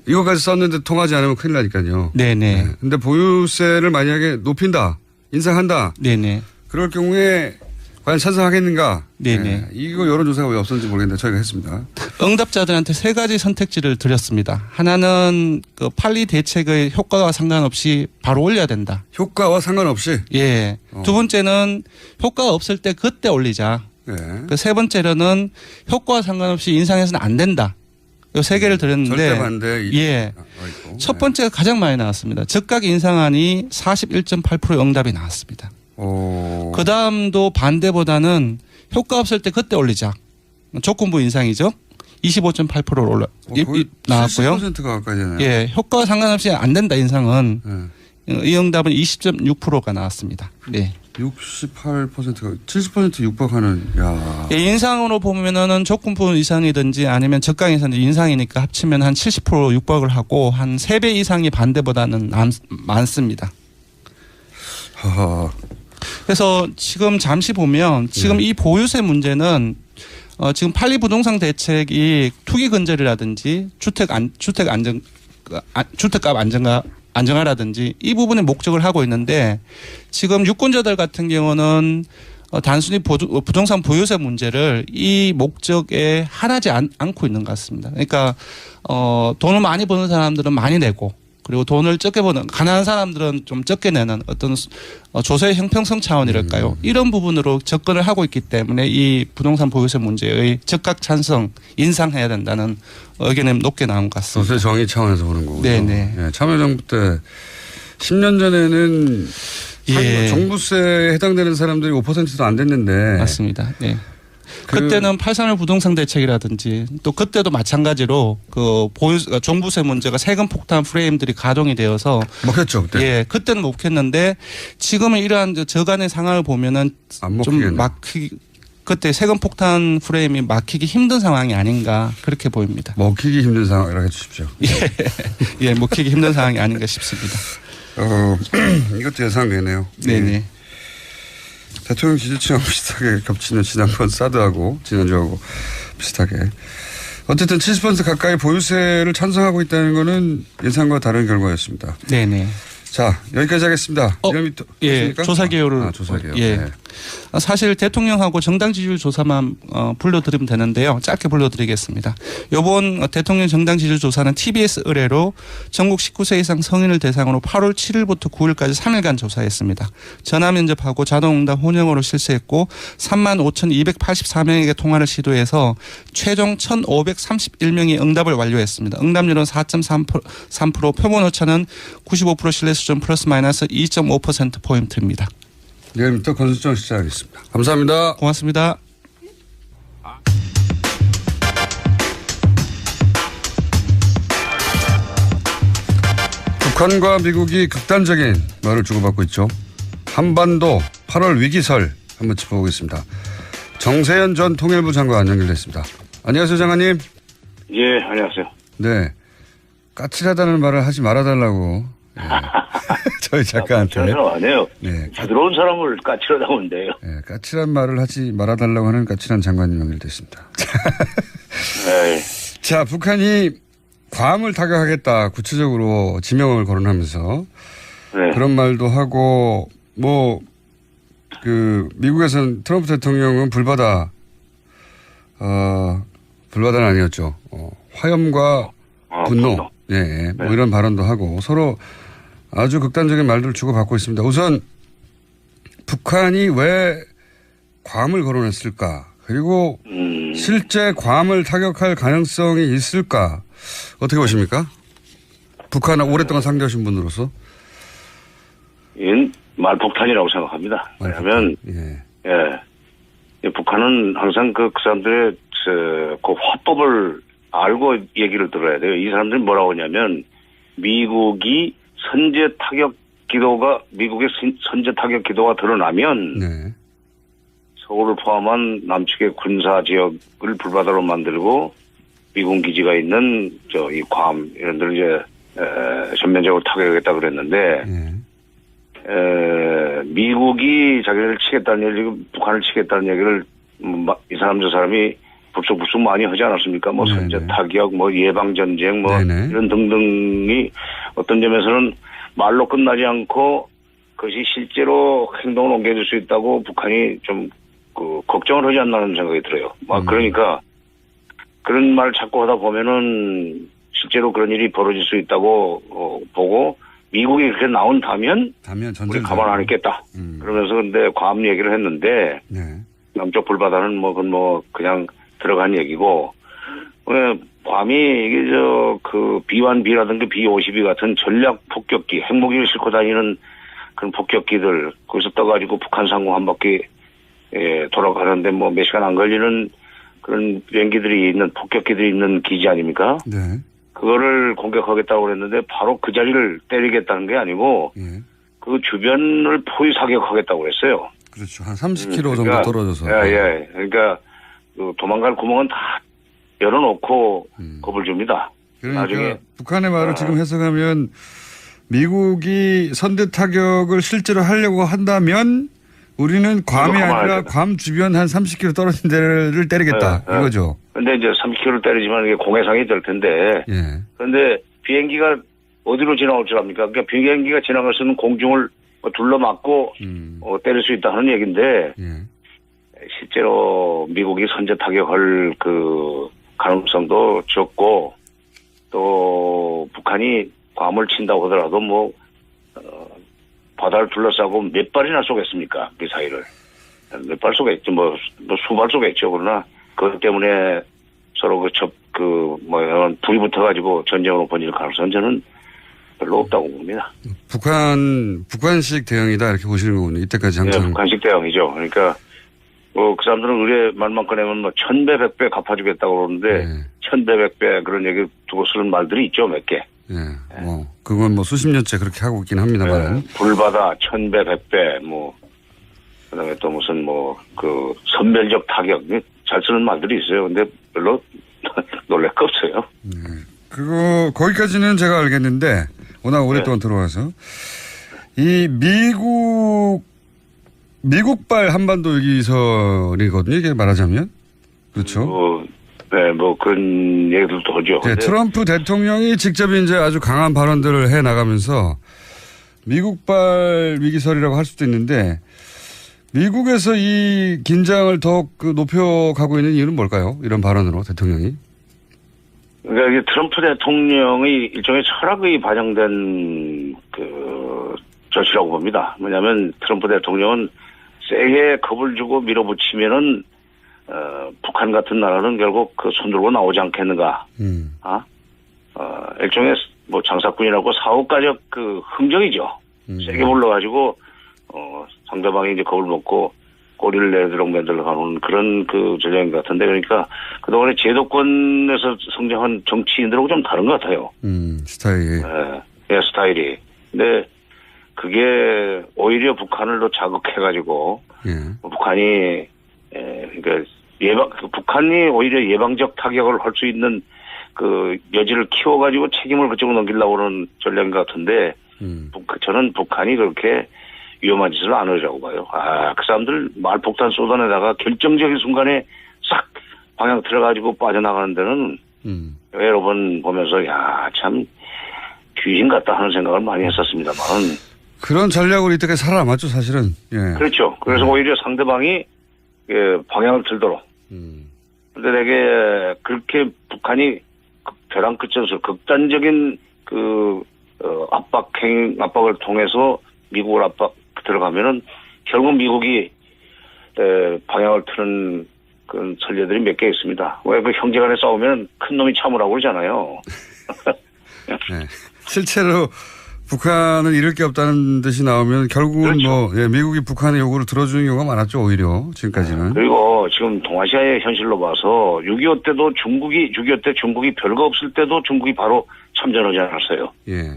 이거까지 썼는데 통하지 않으면 큰일 나니까요. 네네. 근데 보유세를 만약에 높인다. 인상한다. 네네. 그럴 경우에 과연 찬성하겠는가? 네네. 이거 여론조사가 왜 없었는지 모르겠는데 저희가 했습니다. 응답자들한테 세 가지 선택지를 드렸습니다. 하나는 8.2 대책의 효과와 상관없이 바로 올려야 된다. 효과와 상관없이? 예. 두 번째는 효과가 없을 때 그때 올리자. 세 번째로는 효과와 상관없이 인상해서는 안 된다. 이 세 개를 드렸는데. 절대 반대. 예. 첫 번째가 가장 많이 나왔습니다. 즉각 인상안이 41.8% 응답이 나왔습니다. 그 다음도 반대보다는 효과 없을 때 그때 올리자. 조건부 인상이죠. 25.8%로 나왔고요. 70%가 가까이 되네요. 예, 효과와 상관없이 안 된다 인상은 이 응답은 20.6%가 나왔습니다. 네. 68%가 70% 육박하는. 야. 예, 인상으로 보면은 조건부 이상이든지 아니면 적각 인상이니까 합치면 한 70% 육박을 하고 한 3배 이상이 반대보다는 많습니다. 하하. 그래서 지금 잠시 보면 지금 이 보유세 문제는 지금 판리 부동산 대책이 투기 근절이라든지 주택값 안정화라든지 이 부분에 목적을 하고 있는데 지금 유권자들 같은 경우는 단순히 부동산 보유세 문제를 이 목적에 하나지 않고 있는 것 같습니다. 그러니까 돈을 많이 버는 사람들은 많이 내고 그리고 돈을 적게 버는 가난한 사람들은 좀 적게 내는 어떤 조세의 형평성 차원이랄까요. 이런 부분으로 접근을 하고 있기 때문에 이 부동산 보유세 문제의 적극 찬성 인상해야 된다는 의견이 높게 나온 것 같습니다. 조세 정의 차원에서 보는 거군요. 네네. 예, 참여정부 때 10년 전에는 예. 종부세에 해당되는 사람들이 5%도 안 됐는데. 맞습니다. 네. 그때는 831 부동산 대책이라든지 또 그때도 마찬가지로 그 종부세 문제가 세금 폭탄 프레임들이 가동이 되어서 먹혔죠 그때. 예, 그때는 먹혔는데 지금은 이러한 저간의 상황을 보면은 안 좀 먹히겠네. 막히기 그때 세금 폭탄 프레임이 막히기 힘든 상황이 아닌가 그렇게 보입니다. 먹히기 힘든 상황이라고 해주십시오. 예, 먹히기 힘든 상황이 아닌가 싶습니다. 이것도 예상되네요. 네네. 대통령 지지층하고 비슷하게 겹치는 지난번 사드하고 지난주하고 비슷하게. 어쨌든 70% 가까이 보유세를 찬성하고 있다는 것은 예상과 다른 결과였습니다. 네네. 자, 여기까지 하겠습니다. 예, 조사 개요를. 조사 개요. 예. 네. 사실 대통령하고 정당 지지율 조사만 불러드리면 되는데요. 짧게 불러드리겠습니다. 이번 대통령 정당 지지율 조사는 TBS 의뢰로 전국 19세 이상 성인을 대상으로 8월 7일부터 9일까지 3일간 조사했습니다. 전화 면접하고 자동응답 혼영으로 실시했고 35,284명에게 통화를 시도해서 최종 1,531명이 응답을 완료했습니다. 응답률은 4.3%, 표본 오차는 95% 신뢰 수준 플러스 마이너스 2.5%포인트입니다. 내일부터 건설정 시작하겠습니다. 감사합니다. 고맙습니다. 북한과 미국이 극단적인 말을 주고받고 있죠. 한반도 8월 위기설 한번 짚어보겠습니다. 정세현 전 통일부 장관 연결됐습니다. 안녕하세요, 장관님. 예, 안녕하세요. 네. 까칠하다는 말을 하지 말아달라고. 네. 저희 작가한테. 저는 안 해요. 네. 부드러운 사람을 까칠하다고 하는데요. 네. 까칠한 말을 하지 말아달라고 하는 까칠한 장관님 연결됐습니다. 네. 자, 북한이 괌을 타격하겠다. 구체적으로 지명을 거론하면서. 네. 그런 말도 하고, 미국에서는 트럼프 대통령은 불바다는 아니었죠. 화염과 분노. 예, 뭐 이런 발언도 하고 서로 아주 극단적인 말들을 주고받고 있습니다. 우선 북한이 왜 괌을 거론했을까? 그리고 실제 괌을 타격할 가능성이 있을까? 어떻게 보십니까? 북한을 오랫동안 상대하신 분으로서. 이건 말폭탄이라고 생각합니다. 왜냐하면 북한은 항상 그 사람들의 그 화법을 알고 얘기를 들어야 돼요. 이 사람들이 뭐라고 하냐면 미국의 선제 타격 기도가 드러나면 네. 서울을 포함한 남측의 군사 지역을 불바다로 만들고 미군 기지가 있는 이 괌 이런 데를 이제 전면적으로 타격하겠다 그랬는데 미국이 자기를 치겠다는 얘기, 북한을 치겠다는 얘기를 이 사람 저 사람이 불쑥 많이 하지 않았습니까? 뭐 선제 타격, 뭐 예방 전쟁, 뭐 네네. 이런 등등이 어떤 점에서는 말로 끝나지 않고 그것이 실제로 행동을 옮겨줄 수 있다고 북한이 좀 걱정을 하지 않나는 생각이 들어요. 그러니까 그런 말 자꾸 하다 보면은 실제로 그런 일이 벌어질 수 있다고 보고 미국이 그렇게 나온다면 우리 가만 안 있겠다. 그러면서 근데 괌 얘기를 했는데 남쪽 불바다는 그냥 들어간 얘기고 괌이 이게 B1B라든가 B52 같은 전략 폭격기 핵무기를 싣고 다니는 그런 폭격기들 거기서 떠가지고 북한 상공 한 바퀴 돌아가는데 몇 시간 안 걸리는 그런 비행기들이 있는 폭격기들이 있는 기지 아닙니까? 네. 그거를 공격하겠다고 그랬는데 바로 그 자리를 때리겠다는 게 아니고 그 주변을 포위 사격하겠다고 그랬어요. 그렇죠. 한 30km 정도 떨어져서. 예. 그러니까 도망갈 구멍은 다 열어놓고 겁을 줍니다. 그러니까 나중에 북한의 말을 지금 해석하면 미국이 선제 타격을 실제로 하려고 한다면 우리는 괌이 이거 아니라 감안해야 괌 주변 한 30km 떨어진 데를 때리겠다. 네, 네. 이거죠. 근데 이제 30km 때리지만 이게 공해상이 될 텐데. 예. 그런데 비행기가 어디로 지나올 줄 압니까? 그러니까 비행기가 지나갈 수 있는 공중을 둘러막고 때릴 수 있다는 얘기인데 예. 실제로 미국이 선제 타격할 그 가능성도 적고 또 북한이 괌을 친다고 하더라도 바다를 둘러싸고 몇 발이나 쏘겠습니까? 미사일을. 몇 발 쏘겠죠. 수발 쏘겠죠. 그러나 그것 때문에 서로 불이 붙어가지고 전쟁으로 번질 가능성은 저는 별로 없다고 봅니다. 북한식 대응이다 이렇게 보시는 거군요. 이때까지 항상. 네, 북한식 대응이죠. 그러니까 그 사람들은 의뢰 말만 꺼내면 1000배, 100배 갚아주겠다고 그러는데 네. 1000배, 100배 그런 얘기 두고 쓰는 말들이 있죠. 몇 개. 예. 그건 수십 년째 그렇게 하고 있긴 합니다만. 불바다 1000배, 100배 그다음에 또 무슨 선멸적 타격 잘 쓰는 말들이 있어요. 근데 별로 놀랄 거 없어요. 거기까지는 제가 알겠는데 워낙 오랫동안 들어와서 이 미국발 한반도 위기설이거든요. 이게 말하자면. 그렇죠. 그런 얘기들도 하죠. 네, 트럼프 대통령이 직접 이제 아주 강한 발언들을 해 나가면서 미국발 위기설이라고 할 수도 있는데 미국에서 이 긴장을 더욱 높여가고 있는 이유는 뭘까요? 이런 발언으로 대통령이. 그러니까 이게 트럼프 대통령의 일종의 철학이 반영된 조치라고 봅니다. 뭐냐면 트럼프 대통령은 세게 겁을 주고 밀어붙이면은 북한 같은 나라는 결국 손 들고 나오지 않겠는가. 일종의 장사꾼이라고 사후가적 흥정이죠. 세게 불러가지고 상대방이 이제 겁을 먹고 꼬리를 내도록 만들어가는 그런 전략인 것 같은데 그러니까 그동안에 제도권에서 성장한 정치인들하고 좀 다른 것 같아요. 스타일이. 스타일이. 근데 그게 오히려 북한을 더 자극해가지고 북한이 그러니까 북한이 오히려 예방적 타격을 할 수 있는 여지를 키워가지고 책임을 그쪽으로 넘기려고 하는 전략인 것 같은데 저는 북한이 그렇게 위험한 짓을 안 하려고 봐요. 그 사람들 말폭탄 쏟아내다가 결정적인 순간에 싹 방향 틀어가지고 빠져나가는 데는 여러 번 보면서 참 귀신 같다 하는 생각을 많이 했었습니다만 그런 전략으로 이때까지 살아남았죠 사실은. 예. 그렇죠. 그래서 오히려 상대방이 방향을 틀도록. 근데 되게 그렇게 북한이 벼랑 끝에서 극단적인 압박을 통해서 미국을 들어가면은 결국 미국이 방향을 트는 그런 전례들이 몇 개 있습니다. 왜 형제간에 싸우면 큰 놈이 참으라고 그러잖아요. 네. 실제로 북한은 잃을 게 없다는 듯이 나오면 결국은 그렇죠. 미국이 북한의 요구를 들어주는 경우가 많았죠 오히려 지금까지는. 그리고 지금 동아시아의 현실로 봐서 6.25 때도 6.25 때 중국이 별거 없을 때도 중국이 바로 참전하지 않았어요. 예.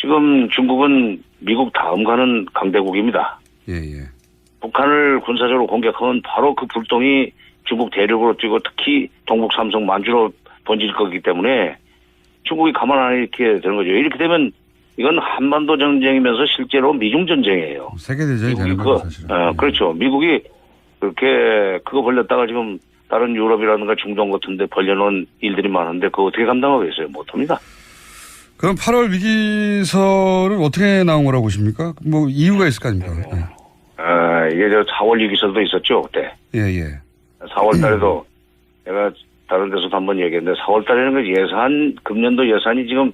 지금 중국은 미국 다음 가는 강대국입니다. 북한을 군사적으로 공격하면 바로 그 불똥이 중국 대륙으로 뛰고 특히 동북 삼성 만주로 번질 거기 때문에 중국이 가만 안 이렇게 되는 거죠. 이렇게 되면 이건 한반도 전쟁이면서 실제로 미중 전쟁이에요. 세계대전이 되는 거죠 사실은. 그렇죠. 미국이 그렇게 그거 벌렸다가 지금 다른 유럽이라든가 중동 같은 데 벌려놓은 일들이 많은데 그거 어떻게 감당하겠어요? 못합니다. 그럼 8월 위기설은 어떻게 나온 거라고 보십니까? 이유가 있을 거 아닙니까? 이게 4월 위기설도 있었죠, 그때. 4월 달에도 내가 다른 데서도 한번 얘기했는데 4월 달에는 금년도 예산이 지금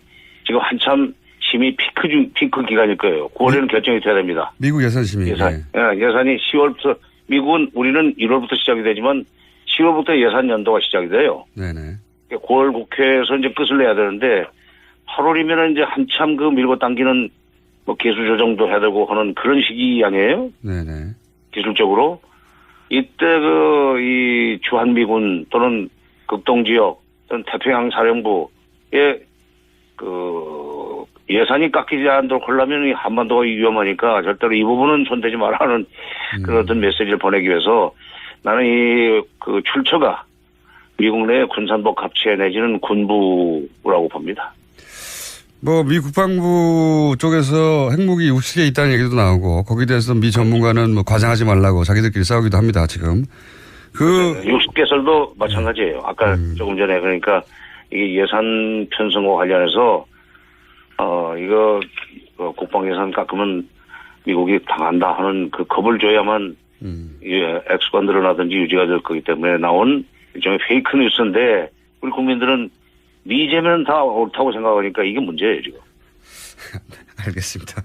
한참 심의 피크 기간일 거예요. 9월에는 결정이 돼야 됩니다. 미국 예산 심의. 예산이 10월부터, 미국은 1월부터 시작이 되지만 10월부터 예산 연도가 시작이 돼요. 네네. 9월 국회에서 이제 끝을 내야 되는데 8월이면 이제 한참 밀고 당기는 기술 조정도 해야 되고 하는 그런 시기 아니에요? 네네. 기술적으로. 이때 이 주한미군 또는 극동지역 또는 태평양 사령부의 예산이 깎이지 않도록 하려면 이 한반도가 위험하니까 절대로 이 부분은 손대지 말라 하는 그런 어떤 메시지를 보내기 위해서 나는 출처가 미국 내 군산복 합체 내지는 군부라고 봅니다. 뭐 미 국방부 쪽에서 핵무기 60개 있다는 얘기도 나오고 거기에 대해서 미 전문가는 뭐 과장하지 말라고 자기들끼리 싸우기도 합니다. 지금. 60개설도 마찬가지예요. 아까 조금 전에 그러니까 이게 예산 편성과 관련해서 이거 국방 예산 깎으면 미국이 당한다 하는 그 겁을 줘야만 액수가 늘어나든지 유지가 될 거기 때문에 나온 일종의 페이크 뉴스인데 우리 국민들은 미제면 다 옳다고 생각하니까 이게 문제예요 지금. 알겠습니다.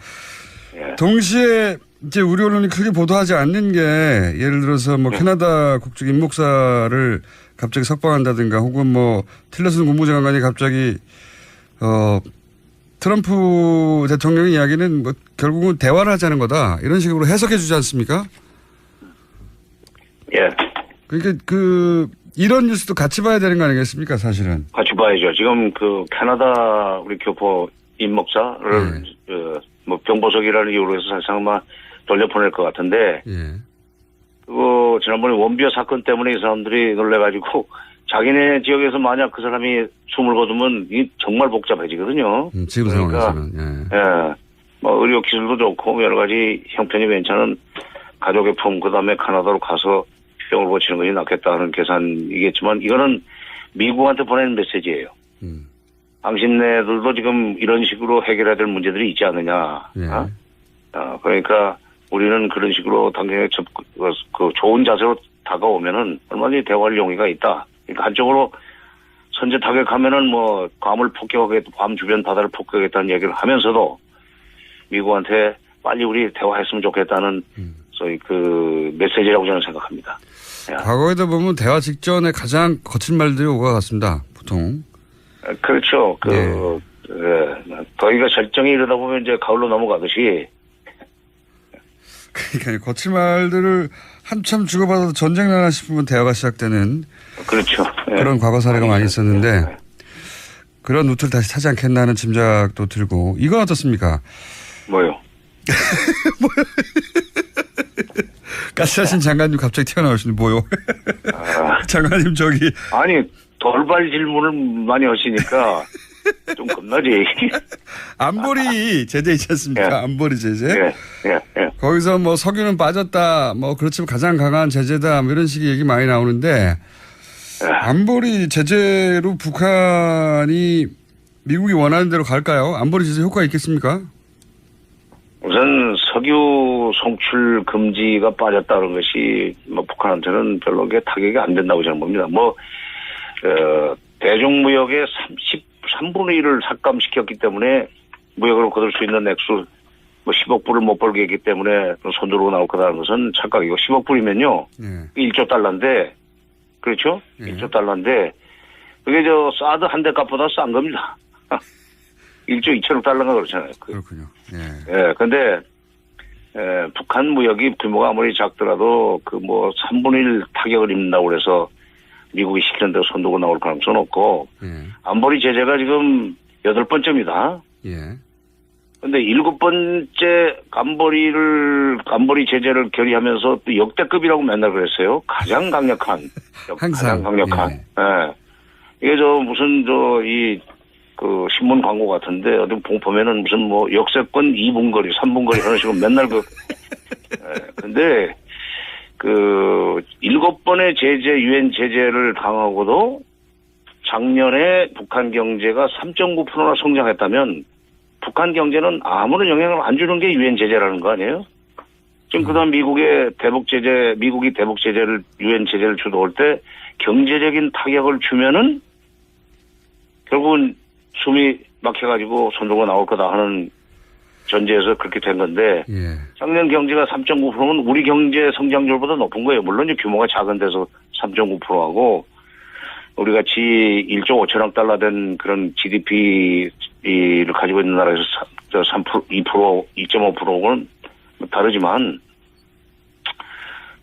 예. 동시에 이제 우리 언론이 크게 보도하지 않는 게 예를 들어서 뭐 캐나다 국적 임목사를 갑자기 석방한다든가 혹은 뭐 틸러슨 국무장관이 갑자기 트럼프 대통령의 이야기는 뭐 결국은 대화를 하자는 거다 이런 식으로 해석해 주지 않습니까? 예. 그러니까 이런 뉴스도 같이 봐야 되는 거 아니겠습니까, 사실은? 같이 봐야죠. 지금 그 캐나다 우리 교포 임목사를 뭐 병보석이라는 이유로 해서 사실상 막 돌려보낼 것 같은데 그거 지난번에 원비어 사건 때문에 이 사람들이 놀래가지고 자기네 지역에서 만약 그 사람이 숨을 거두면 이 정말 복잡해지거든요. 지금 그러니까, 상황에서는. 예. 뭐 의료 기술도 좋고 여러 가지 형편이 괜찮은 가족의 품 그다음에 캐나다로 가서 병을 고치는 것이 낫겠다 하는 계산이겠지만 이거는 미국한테 보내는 메시지예요. 당신네들도 지금 이런 식으로 해결해야 될 문제들이 있지 않느냐. 그러니까 우리는 그런 식으로 당신의 그 좋은 자세로 다가오면은 얼마든지 대화할 용의가 있다. 그러니까 한쪽으로 선제 타격하면은 뭐 괌을 폭격하겠다, 괌 주변 바다를 폭격하겠다는 얘기를 하면서도 미국한테 빨리 우리 대화했으면 좋겠다는 소위 그 메시지라고 저는 생각합니다. 과거에도 보면 대화 직전에 가장 거친 말들이 오가 같습니다. 보통. 그렇죠. 더위가 절정에 이르다 보면 이제 가을로 넘어가듯이. 그러니까 거친 말들을 한참 주고받아도 전쟁 나나 싶으면 대화가 시작되는. 그렇죠. 그런 과거 사례가 많이 있었는데 그런 루트를 다시 타지 않겠나 하는 짐작도 들고. 이건 어떻습니까? 뭐요? 가스하신 장관님 갑자기 튀어나오시는데 뭐요? 장관님 저기. 아니 돌발 질문을 많이 하시니까 좀 겁나지. 안보리 제재 있지 않습니까? 안보리 제재. 거기서 뭐 석유는 빠졌다. 뭐 그렇지만 가장 강한 제재다. 뭐 이런 식의 얘기 많이 나오는데 안보리 제재로 북한이 미국이 원하는 대로 갈까요? 안보리 제재 효과 있겠습니까? 우선 석유 송출 금지가 빠졌다는 것이 뭐 북한한테는 별로 타격이 안 된다고 저는 봅니다. 대중무역의 3분의 1을 삭감시켰기 때문에 무역으로 거둘 수 있는 액수 10억 불을 못 벌게 했기 때문에 손 들고 나올 거라는 것은 착각이고 10억 불이면요. 1조 달러인데 그렇죠? 1조 달러인데 그게 사드 한 대 값보다 싼 겁니다. 1조 2천억 달러가 그렇잖아요. 그렇군요. 근데 북한 무역이 규모가 아무리 작더라도 3분의 1 타격을 입는다고 그래서 미국이 시키는 대로 손 들고 나올 가능성은 없고 안보리 제재가 지금 8번째입니다. 근데 7번째 안보리 제재를 결의하면서 또 역대급이라고 맨날 그랬어요. 가장 강력한. 항상. 가장 강력한. 이게 무슨 신문 광고 같은데 어디 보면은 무슨 역세권 2분 거리, 3분 거리 하는 식으로 맨날 근데 7번의 유엔 제재를 당하고도 작년에 북한 경제가 3.9%나 성장했다면 북한 경제는 아무런 영향을 안 주는 게 유엔 제재라는 거 아니에요? 지금 그다음 미국이 대북 제재를 유엔 제재를 주도할 때 경제적인 타격을 주면은 결국은 숨이 막혀가지고 손 들고 나올 거다 하는 전제에서 그렇게 된 건데 작년 경제가 3.9%면 우리 경제 성장률보다 높은 거예요. 물론 이제 규모가 작은 데서 3.9%하고 우리 같이 1조 5천억 달러 된 그런 GDP를 가지고 있는 나라에서 3%, 2%, 2.5%는 다르지만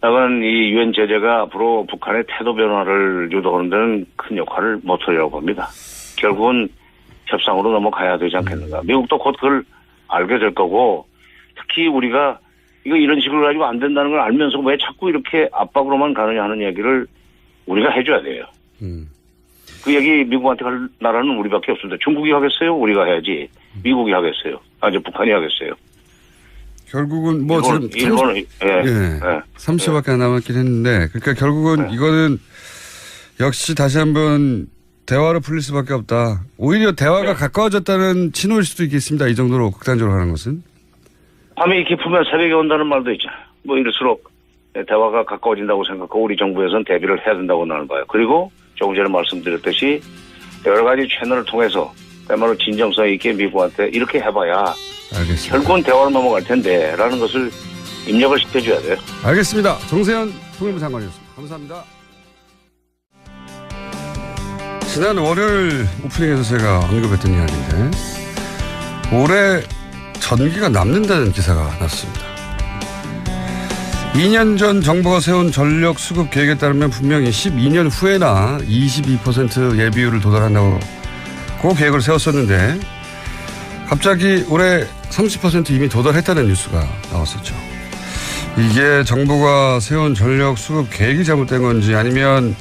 나는 이 유엔 제재가 앞으로 북한의 태도 변화를 유도하는 데는 큰 역할을 모토리라고 봅니다. 결국은 협상으로 넘어가야 되지 않겠는가. 미국도 곧 그걸 알게 될 거고 특히 우리가 이런 식으로 가지고 안 된다는 걸 알면서 왜 자꾸 이렇게 압박으로만 가느냐 하는 얘기를 우리가 해줘야 돼요. 그 얘기 미국한테 할 나라는 우리밖에 없습니다. 중국이 하겠어요? 우리가 해야지. 미국이 하겠어요? 아니 북한이 하겠어요? 결국은 뭐 지금 일본은 예. 30초밖에 안 남았긴 했는데 그러니까 결국은 이거는 역시 다시 한번 대화로 풀릴 수밖에 없다. 오히려 대화가 가까워졌다는 신호일 수도 있겠습니다. 이 정도로 극단적으로 하는 것은. 밤이 깊으면 새벽에 온다는 말도 있잖아요. 뭐 이럴수록 대화가 가까워진다고 생각하고 우리 정부에서는 대비를 해야 된다고 나는 봐요. 그리고 조금 전에 말씀드렸듯이 여러 가지 채널을 통해서 그야말로 진정성 있게 미국한테 이렇게 해봐야 알겠습니다. 결국은 대화로 넘어갈 텐데 라는 것을 입력을 시켜줘야 돼요. 알겠습니다. 정세현 통일부 장관이었습니다. 감사합니다. 지난 월요일 오프닝에서 제가 언급했던 이야기인데 올해 전기가 남는다는 기사가 났습니다. 2년 전 정부가 세운 전력 수급 계획에 따르면 분명히 12년 후에나 22% 예비율을 도달한다고 그 계획을 세웠었는데 갑자기 올해 30% 이미 도달했다는 뉴스가 나왔었죠. 이게 정부가 세운 전력 수급 계획이 잘못된 건지 아니면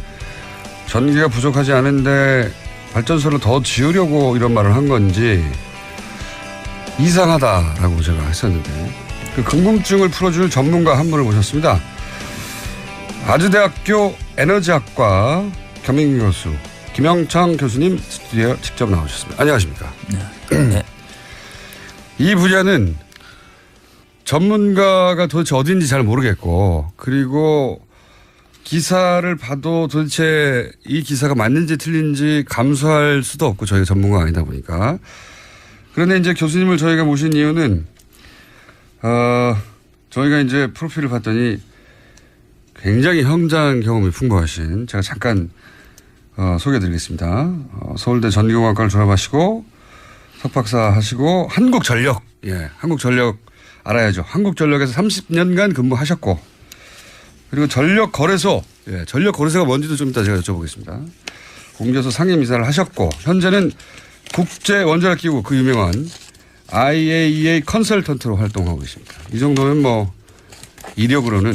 전기가 부족하지 않은데 발전소를 더 지으려고 이런 말을 한 건지 이상하다라고 제가 했었는데 그 궁금증을 풀어줄 전문가 한 분을 모셨습니다. 아주대학교 에너지학과 겸임 교수 김영창 교수님 스튜디오에 직접 나오셨습니다. 안녕하십니까? 네. 이 분야는 전문가가 도대체 어딘지 잘 모르겠고 그리고 기사를 봐도 도대체 이 기사가 맞는지 틀린지 감수할 수도 없고 저희가 전문가가 아니다 보니까 그런데 이제 교수님을 저희가 모신 이유는 저희가 이제 프로필을 봤더니 굉장히 현장 경험이 풍부하신 제가 잠깐 소개해드리겠습니다. 서울대 전기공학과를 졸업하시고 석박사 하시고 한국전력 한국전력 알아야죠. 한국전력에서 30년간 근무하셨고 그리고 전력거래소 전력거래소가 뭔지도 좀 이따 제가 여쭤보겠습니다. 공개소 상임이사를 하셨고 현재는 국제원자력기구 그 유명한 IAEA 컨설턴트로 활동하고 계십니다. 이 정도면 뭐 이력으로는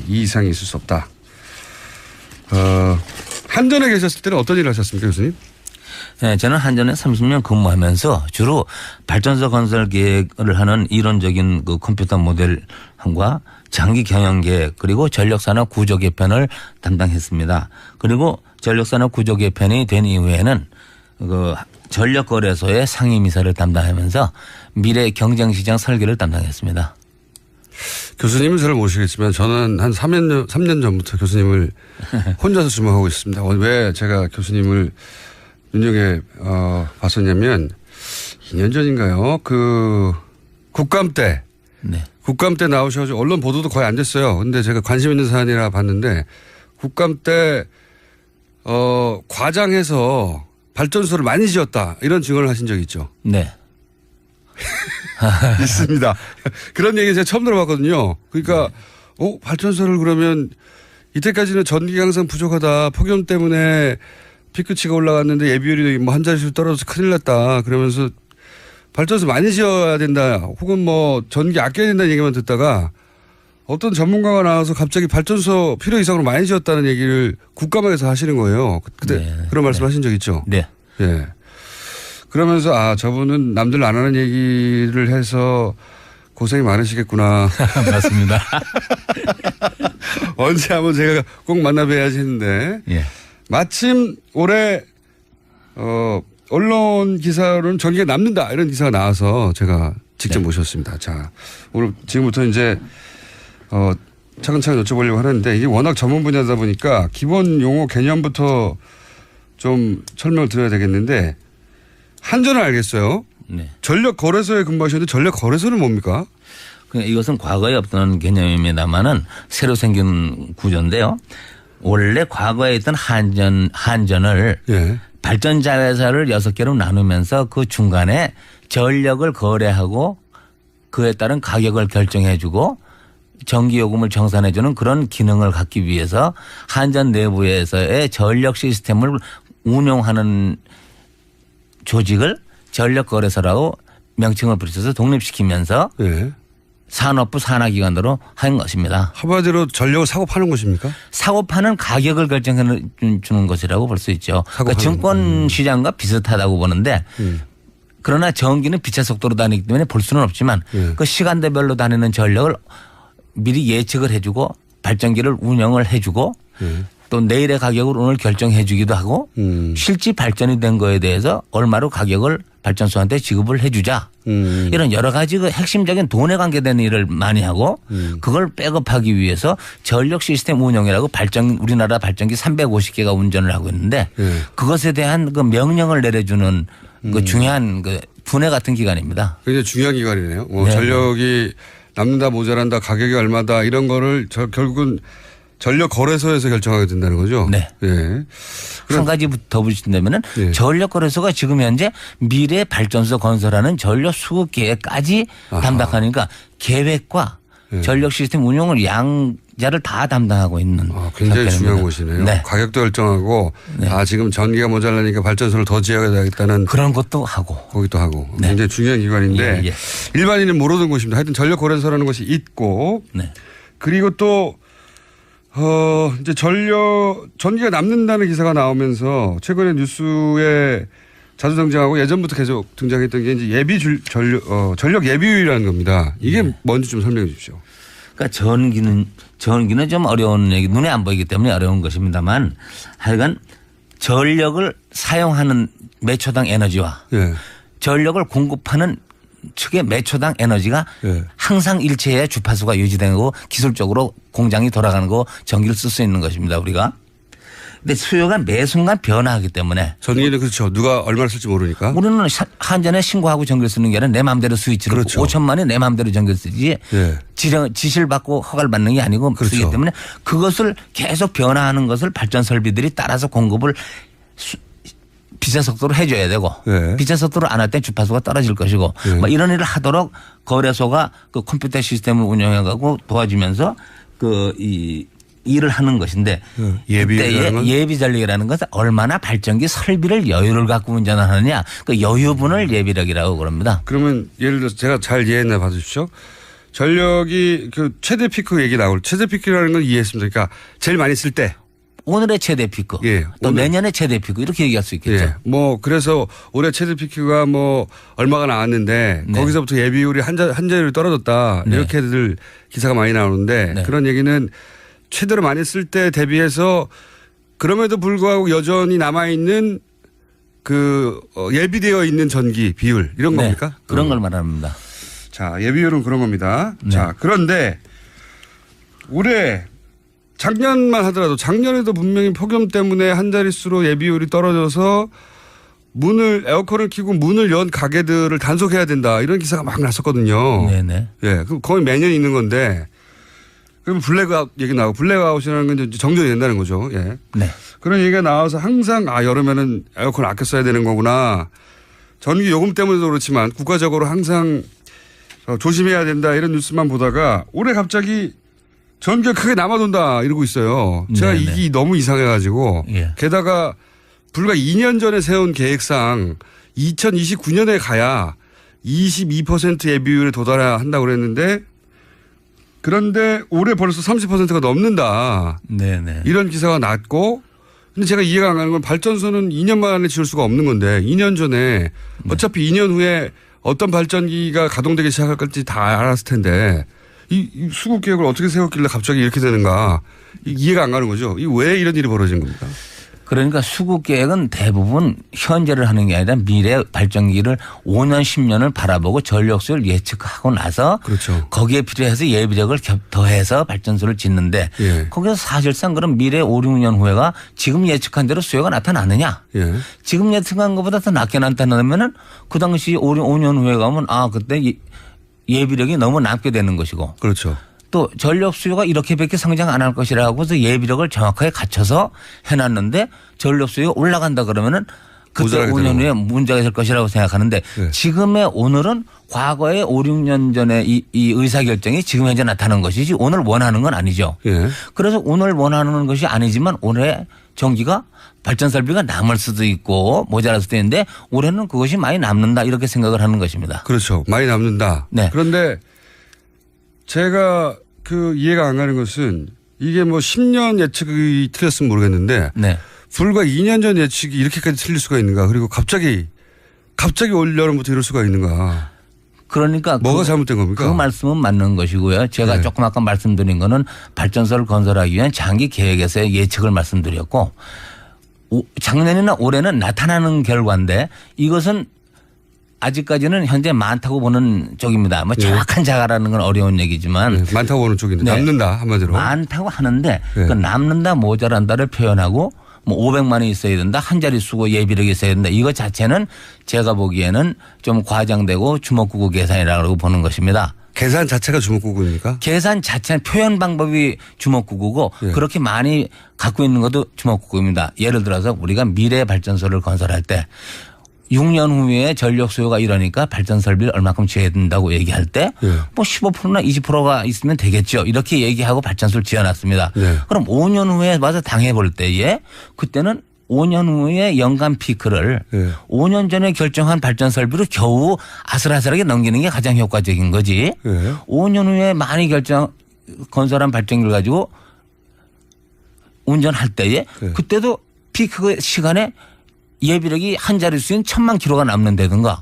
이 이상이 있을 수 없다. 한전에 계셨을 때는 어떤 일을 하셨습니까, 교수님? 네, 저는 한전에 30년 근무하면서 주로 발전소 건설 계획을 하는 이론적인 그 컴퓨터 모델과 장기 경영 계획 그리고 전력산업 구조 개편을 담당했습니다. 그리고 전력산업 구조 개편이 된 이후에는 그 전력거래소의 상임이사를 담당하면서 미래 경쟁시장 설계를 담당했습니다. 교수님은 잘 모르시겠지만 저는 한 3년 전부터 교수님을 혼자서 주목하고 있습니다. 왜 제가 교수님을 눈여겨 봤었냐면 2년 전인가요? 그 국감 때 국감 때 나오셔가지고 언론 보도도 거의 안 됐어요. 근데 제가 관심 있는 사안이라 봤는데 국감 때 과장해서 발전소를 많이 지었다 이런 증언을 하신 적이 있죠. 네. 있습니다. 그런 얘기 제가 처음 들어봤거든요. 그러니까 발전소를 그러면 이때까지는 전기가 항상 부족하다. 폭염 때문에 피크치가 올라갔는데 예비율이 뭐 한 자릿수 떨어져서 큰일 났다. 그러면서 발전소 많이 지어야 된다. 혹은 뭐 전기 아껴야 된다는 얘기만 듣다가 어떤 전문가가 나와서 갑자기 발전소 필요 이상으로 많이 지었다는 얘기를 국감에서 하시는 거예요. 그때 그런 말씀 하신 적 있죠? 네. 예. 그러면서 저분은 남들 안 하는 얘기를 해서 고생이 많으시겠구나. 맞습니다. 언제 한번 제가 꼭 만나뵈야지 했는데 마침 올해 언론 기사로는 전기가 남는다 이런 기사가 나와서 제가 직접 모셨습니다. 자, 오늘 지금부터 이제 차근차근 여쭤보려고 하는데 이게 워낙 전문 분야다 보니까 기본 용어 개념부터 좀 설명을 드려야 되겠는데 한전은 알겠어요. 네. 전력거래소에 근무하셨는데 전력거래소는 뭡니까? 이것은 과거에 없던 개념입니다만은 새로 생긴 구조인데요. 원래 과거에 있던 한전을 발전자회사를 6개로 나누면서 그 중간에 전력을 거래하고 그에 따른 가격을 결정해주고 전기요금을 정산해주는 그런 기능을 갖기 위해서 한전 내부에서의 전력 시스템을 운용하는 조직을 전력거래소라고 명칭을 붙여서 독립시키면서 산업부 산하기관으로 한 것입니다. 한마디로 전력을 사고 파는 것입니까? 사고 파는 가격을 결정해 주는 것이라고 볼 수 있죠. 그러니까 증권 시장과 비슷하다고 보는데 그러나 전기는 빛의 속도로 다니기 때문에 볼 수는 없지만 그 시간대별로 다니는 전력을 미리 예측을 해주고 발전기를 운영을 해주고 또 내일의 가격을 오늘 결정해 주기도 하고 실제 발전이 된 거에 대해서 얼마로 가격을 발전소한테 지급을 해 주자. 이런 여러 가지 그 핵심적인 돈에 관계된 일을 많이 하고 그걸 백업하기 위해서 전력 시스템 운영이라고 우리나라 발전기 350개가 운전을 하고 있는데 그것에 대한 그 명령을 내려주는 그 중요한 그 분해 같은 기관입니다. 굉장히 중요한 기관이네요. 네. 전력이 남는다 모자란다 가격이 얼마다 이런 거를 결국은 전력 거래소에서 결정하게 된다는 거죠. 네. 예. 한 가지 더 붙인다면은 예. 전력거래소가 지금 현재 미래 발전소 건설하는 전력 수급 계획까지 담당하니까 계획과 전력 시스템 운용을 양자를 다 담당하고 있는. 굉장히 상태입니다. 중요한 곳이네요. 네. 가격도 결정하고 지금 전기가 모자라니까 발전소를 더 지어야 되겠다는 그런 것도 하고. 거기도 하고 네. 굉장히 중요한 기관인데 예, 예. 일반인은 모르는 곳입니다. 하여튼 전력 거래소라는 것이 있고 네. 그리고 또 이제 전기가 남는다는 기사가 나오면서 최근에 뉴스에 자주 등장하고 예전부터 계속 등장했던 게 이제 전력 예비율이라는 겁니다. 이게 뭔지 좀 설명해 주십시오. 그러니까 전기는 좀 어려운 얘기, 눈에 안 보이기 때문에 어려운 것입니다만 하여간 전력을 사용하는 매초당 에너지와 예. 전력을 공급하는 측의 매초당 에너지가 예. 항상 일체의 주파수가 유지되고 기술적으로 공장이 돌아가는 거 전기를 쓸 수 있는 것입니다 우리가. 근데 수요가 매 순간 변화하기 때문에 전기는 그렇죠. 누가 얼마를 쓸지 모르니까. 우리는 한전에 신고하고 전기를 쓰는 게 아니라 내 마음대로 스위치를 그렇죠. 5천만에 내 마음대로 전기를 쓰지 예. 지시를 받고 허가를 받는 게 아니고 그렇죠. 쓰기 때문에 그것을 계속 변화하는 것을 발전 설비들이 따라서 공급을 빛의 속도로 해줘야 되고 네. 빛의 속도로 안 할 때 주파수가 떨어질 것이고 뭐 이런 일을 하도록 거래소가 그 컴퓨터 시스템을 운영해가고 도와주면서 이 일을 하는 것인데 예비 전력이라는 것은 얼마나 발전기 설비를 여유를 갖고 운전하느냐 그 여유분을 예비력이라고 그럽니다. 그러면 예를 들어서 제가 잘 이해했나 봐주십시오. 전력이 그 최대 피크 얘기 나올 최대 피크라는 건 이해했습니다. 그러니까 제일 많이 쓸 때. 오늘의 최대 피크, 예, 또 오늘. 내년의 최대 피크 이렇게 얘기할 수 있겠죠. 예. 뭐 그래서 올해 최대 피크가 뭐 얼마가 나왔는데 네. 거기서부터 예비율이 한 자리로 떨어졌다 네. 이렇게들 기사가 많이 나오는데 네. 그런 얘기는 최대로 많이 쓸 때 대비해서 그럼에도 불구하고 여전히 남아 있는 그 예비되어 있는 전기 비율 이런 네. 겁니까? 그런 걸 말합니다. 자, 예비율은 그런 겁니다. 네. 자, 그런데 올해 작년만 하더라도 작년에도 분명히 폭염 때문에 한 자릿수로 예비율이 떨어져서 에어컨을 켜고 문을 연 가게들을 단속해야 된다 이런 기사가 막 났었거든요. 네네. 예, 그럼 거의 매년 있는 건데 그럼 블랙아웃 얘기 나오고 블랙아웃이라는 건 이제 정전이 된다는 거죠. 예. 네. 그런 얘기가 나와서 항상 여름에는 에어컨을 아껴 써야 되는 거구나. 전기 요금 때문에도 그렇지만 국가적으로 항상 조심해야 된다 이런 뉴스만 보다가 올해 갑자기 전기가 크게 남아돈다 이러고 있어요. 제가 네네. 이게 너무 이상해가지고 예. 게다가 불과 2년 전에 세운 계획상 2029년에 가야 22% 예비율에 도달해야 한다고 그랬는데 그런데 올해 벌써 30%가 넘는다. 네네. 이런 기사가 났고 근데 제가 이해가 안 가는 건 발전소는 2년 만에 지을 수가 없는 건데 2년 전에 어차피 2년 후에 어떤 발전기가 가동되기 시작할 건지 다 알았을 텐데 이 수급 계획을 어떻게 세웠길래 갑자기 이렇게 되는가 이해가 안 가는 거죠. 왜 이런 일이 벌어진 겁니까? 그러니까 수급 계획은 대부분 현재를 하는 게 아니라 미래 발전기를 5년 10년을 바라보고 전력수를 예측하고 나서 그렇죠. 거기에 필요해서 예비력을 더해서 발전소를 짓는데 예. 거기서 사실상 그럼 미래 5, 6년 후에가 지금 예측한 대로 수요가 나타나느냐. 예. 지금 예측한 것보다 더 낮게 나타나면은 그 당시 5년 후에 가면 그때 예비력이 너무 남게 되는 것이고 그렇죠. 또 전력 수요가 이렇게밖에 성장 안 할 것이라고 해서 예비력을 정확하게 갖춰서 해놨는데 전력 수요가 올라간다 그러면은 그때 5년 후에 문제가 될 것이라고 생각하는데 네. 지금의 오늘은 과거에 5, 6년 전에 이 의사결정이 지금 현재 나타난 것이지 오늘 원하는 건 아니죠. 예. 그래서 오늘 원하는 것이 아니지만 올해 전기가 발전 설비가 남을 수도 있고 모자랄 수도 있는데 올해는 그것이 많이 남는다 이렇게 생각을 하는 것입니다. 그렇죠. 많이 남는다. 네. 그런데 제가 그 이해가 안 가는 것은 이게 뭐 10년 예측이 틀렸으면 모르겠는데 네. 불과 2년 전 예측이 이렇게까지 틀릴 수가 있는가. 그리고 갑자기 올 여름부터 이럴 수가 있는가. 그러니까 뭐가 잘못된 겁니까? 그 말씀은 맞는 것이고요. 제가 네. 조금 아까 말씀드린 거는 발전소를 건설하기 위한 장기 계획에서의 예측을 말씀드렸고 작년이나 올해는 나타나는 결과인데 이것은 아직까지는 현재 많다고 보는 쪽입니다. 뭐 정확한 자가라는 건 어려운 얘기지만 네, 많다고 보는 쪽인데 네. 남는다 한마디로. 많다고 하는데 네. 그 남는다 모자란다를 표현하고 뭐 500만 원이 있어야 된다. 한 자리 수고 예비력이 있어야 된다. 이거 자체는 제가 보기에는 좀 과장되고 주먹구구 계산이라고 보는 것입니다. 계산 자체가 주먹구구입니까? 계산 자체는 표현 방법이 주먹구구고 예. 그렇게 많이 갖고 있는 것도 주먹구구입니다. 예를 들어서 우리가 미래 발전소를 건설할 때 6년 후에 전력 수요가 이러니까 발전 설비를 얼마큼 지어야 된다고 얘기할 때 뭐 15%나 20%가 있으면 되겠죠. 이렇게 얘기하고 발전소를 지어놨습니다. 네. 그럼 5년 후에 와서 당해볼 때에 그때는 5년 후에 연간 피크를 5년 전에 결정한 발전 설비로 겨우 아슬아슬하게 넘기는 게 가장 효과적인 거지. 5년 후에 많이 건설한 발전기를 가지고 운전할 때에 그때도 피크 시간에 예비력이 한 자릿수인 1000만 킬로가 남는다든가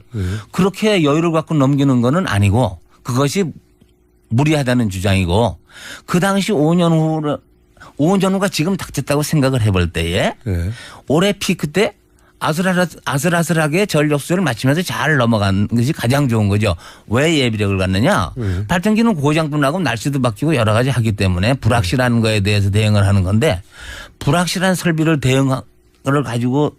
그렇게 여유를 갖고 넘기는 거는 아니고 그것이 무리하다는 주장이고 그 당시 5년 후가 지금 닥쳤다고 생각을 해볼 때에 올해 피크 때 아슬아슬하게 전력수요를 맞추면서 잘 넘어간 것이 가장 좋은 거죠. 왜 예비력을 갖느냐. 발전기는 고장도 나고 날씨도 바뀌고 여러 가지 하기 때문에 불확실한 거에 대해서 대응을 하는 건데 불확실한 설비를 가지고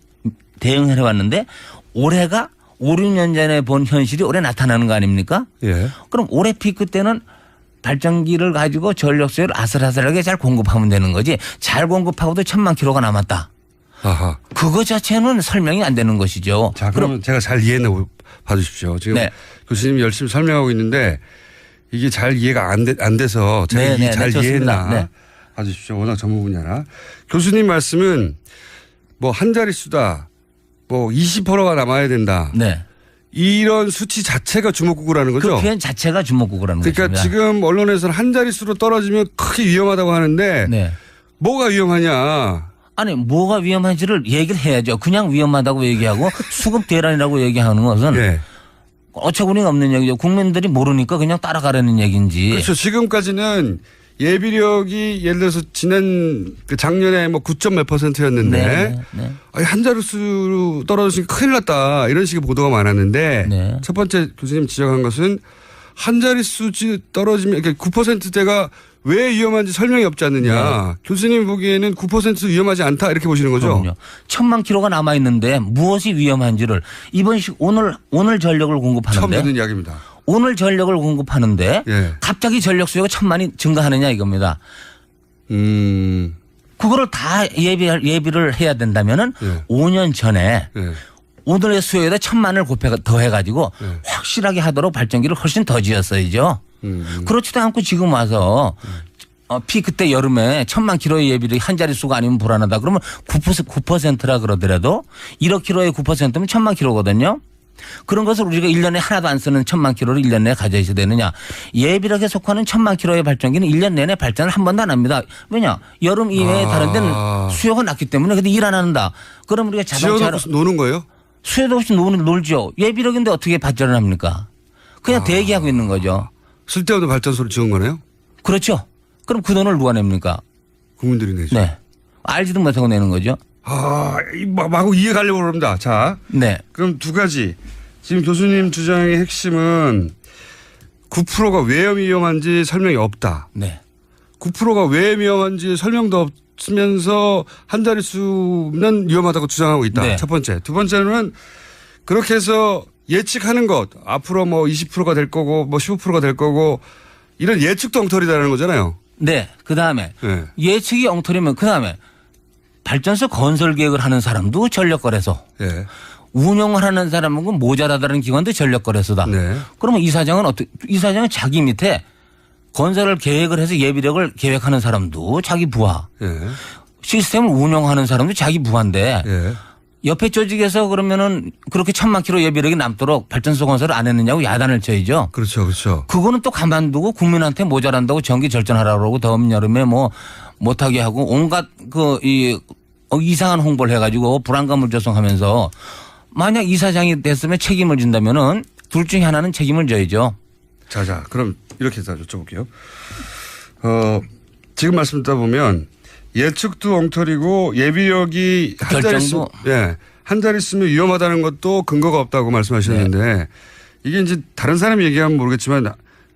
대응을 해왔는데 올해가 5, 6년 전에 본 현실이 올해 나타나는 거 아닙니까? 예. 그럼 올해 피크 때는 발전기를 가지고 전력수요를 아슬아슬하게 잘 공급하면 되는 거지 잘 공급하고도 1000만 킬로가 남았다. 아하. 그거 자체는 설명이 안 되는 것이죠. 자, 그러면 제가 잘 이해해 봐주십시오. 지금 네. 교수님이 열심히 설명하고 있는데 이게 잘 이해가 안 돼서 제가 잘 이해했나 네. 봐주십시오. 워낙 전문 분야라. 교수님 말씀은 뭐 한 자릿수다. 뭐 20%가 남아야 된다. 네. 이런 수치 자체가 주먹구구라는 거죠. 그 표현 자체가 주먹구구라는 그러니까 것입니다. 지금 언론에서는 한 자릿수로 떨어지면 크게 위험하다고 하는데 네. 뭐가 위험하냐. 아니 뭐가 위험한지를 얘기를 해야죠. 그냥 위험하다고 얘기하고 수급 대란이라고 얘기하는 것은 네. 어처구니가 없는 얘기죠. 국민들이 모르니까 그냥 따라가려는 얘기인지. 그렇죠. 지금까지는 예비력이 예를 들어서 작년에 뭐 9점 몇 %였는데 한 자릿수로 떨어지니까 큰일 났다 이런 식의 보도가 많았는데 네. 첫 번째 교수님 지적한 것은 한 자릿수 떨어지면 9%대가 왜 위험한지 설명이 없지 않느냐. 네. 교수님 보기에는 9% 위험하지 않다 이렇게 보시는 거죠. 그럼요. 1000만 킬로가 남아 있는데 무엇이 위험한지를 오늘 전력을 공급하는데 처음 듣는 이야기입니다. 오늘 전력을 공급하는데 갑자기 전력 수요가 1000만이 증가하느냐 이겁니다. 그거를 다 예비를 해야 된다면은 5년 전에 오늘의 수요에다 1000만을 더해가지고 확실하게 하도록 발전기를 훨씬 더 지었어야죠. 그렇지도 않고 지금 와서 피크 때 여름에 1000만 킬로의 예비력이 한 자릿수가 아니면 불안하다. 그러면 9%라 그러더라도 1억 킬로의 9%면 1000만 킬로거든요. 그런 것을 우리가 1년에 하나도 안 쓰는 1000만 킬로를 1년 내에 가져야 되느냐. 예비력에 속하는 1000만 킬로의 발전기는 1년 내내 발전을 한 번도 안 합니다. 왜냐. 여름 이외에 다른 데는 수요가 낮기 때문에 근데 일 안 한다. 그럼 우리가 자동차로. 지어놓고 노는 거예요? 수요도 없이 놀죠. 예비력인데 어떻게 발전을 합니까? 그냥 대기하고 있는 거죠. 쓸데없는 발전소를 지은 거네요? 그렇죠. 그럼 그 돈을 누가 냅니까? 국민들이 내죠. 네. 알지도 못하고 내는 거죠. 마구 이해가려고 그럽니다. 자. 네. 그럼 두 가지. 지금 교수님 주장의 핵심은 9%가 왜 위험한지 설명이 없다. 네. 9%가 왜 위험한지 설명도 없으면서 한 자릿수는 위험하다고 주장하고 있다. 네. 첫 번째. 두 번째는 그렇게 해서 예측하는 것. 앞으로 뭐 20%가 될 거고 뭐 15%가 될 거고 이런 예측도 엉터리다라는 거잖아요. 네. 그다음에 예측이 엉터리면 그다음에 발전소 건설 계획을 하는 사람도 전력거래소. 운영을 하는 사람은 모자라다는 기관도 전력거래소다. 그러면 이 사장은 자기 밑에 건설을 계획을 해서 예비력을 계획하는 사람도 자기 부하. 시스템을 운영하는 사람도 자기 부하인데 옆에 조직에서 그러면은 그렇게 1,000만 킬로 예비력이 남도록 발전소 건설을 안 했느냐고 야단을 쳐야죠. 그렇죠. 그렇죠. 그거는 또 가만두고 국민한테 모자란다고 전기 절전하라고 그러고 더운 여름에 뭐 못하게 하고 온갖 이상한 홍보를 해가지고 불안감을 조성하면서 만약 이사장이 됐으면 책임을 진다면은 둘 중에 하나는 책임을 져야죠. 자, 그럼 이렇게 해서 여쭤볼게요. 지금 말씀 듣다 보면 예측도 엉터리고 예비력이 한 자리 쓰면 위험하다는 것도 근거가 없다고 말씀하셨는데 이게 이제 다른 사람이 얘기하면 모르겠지만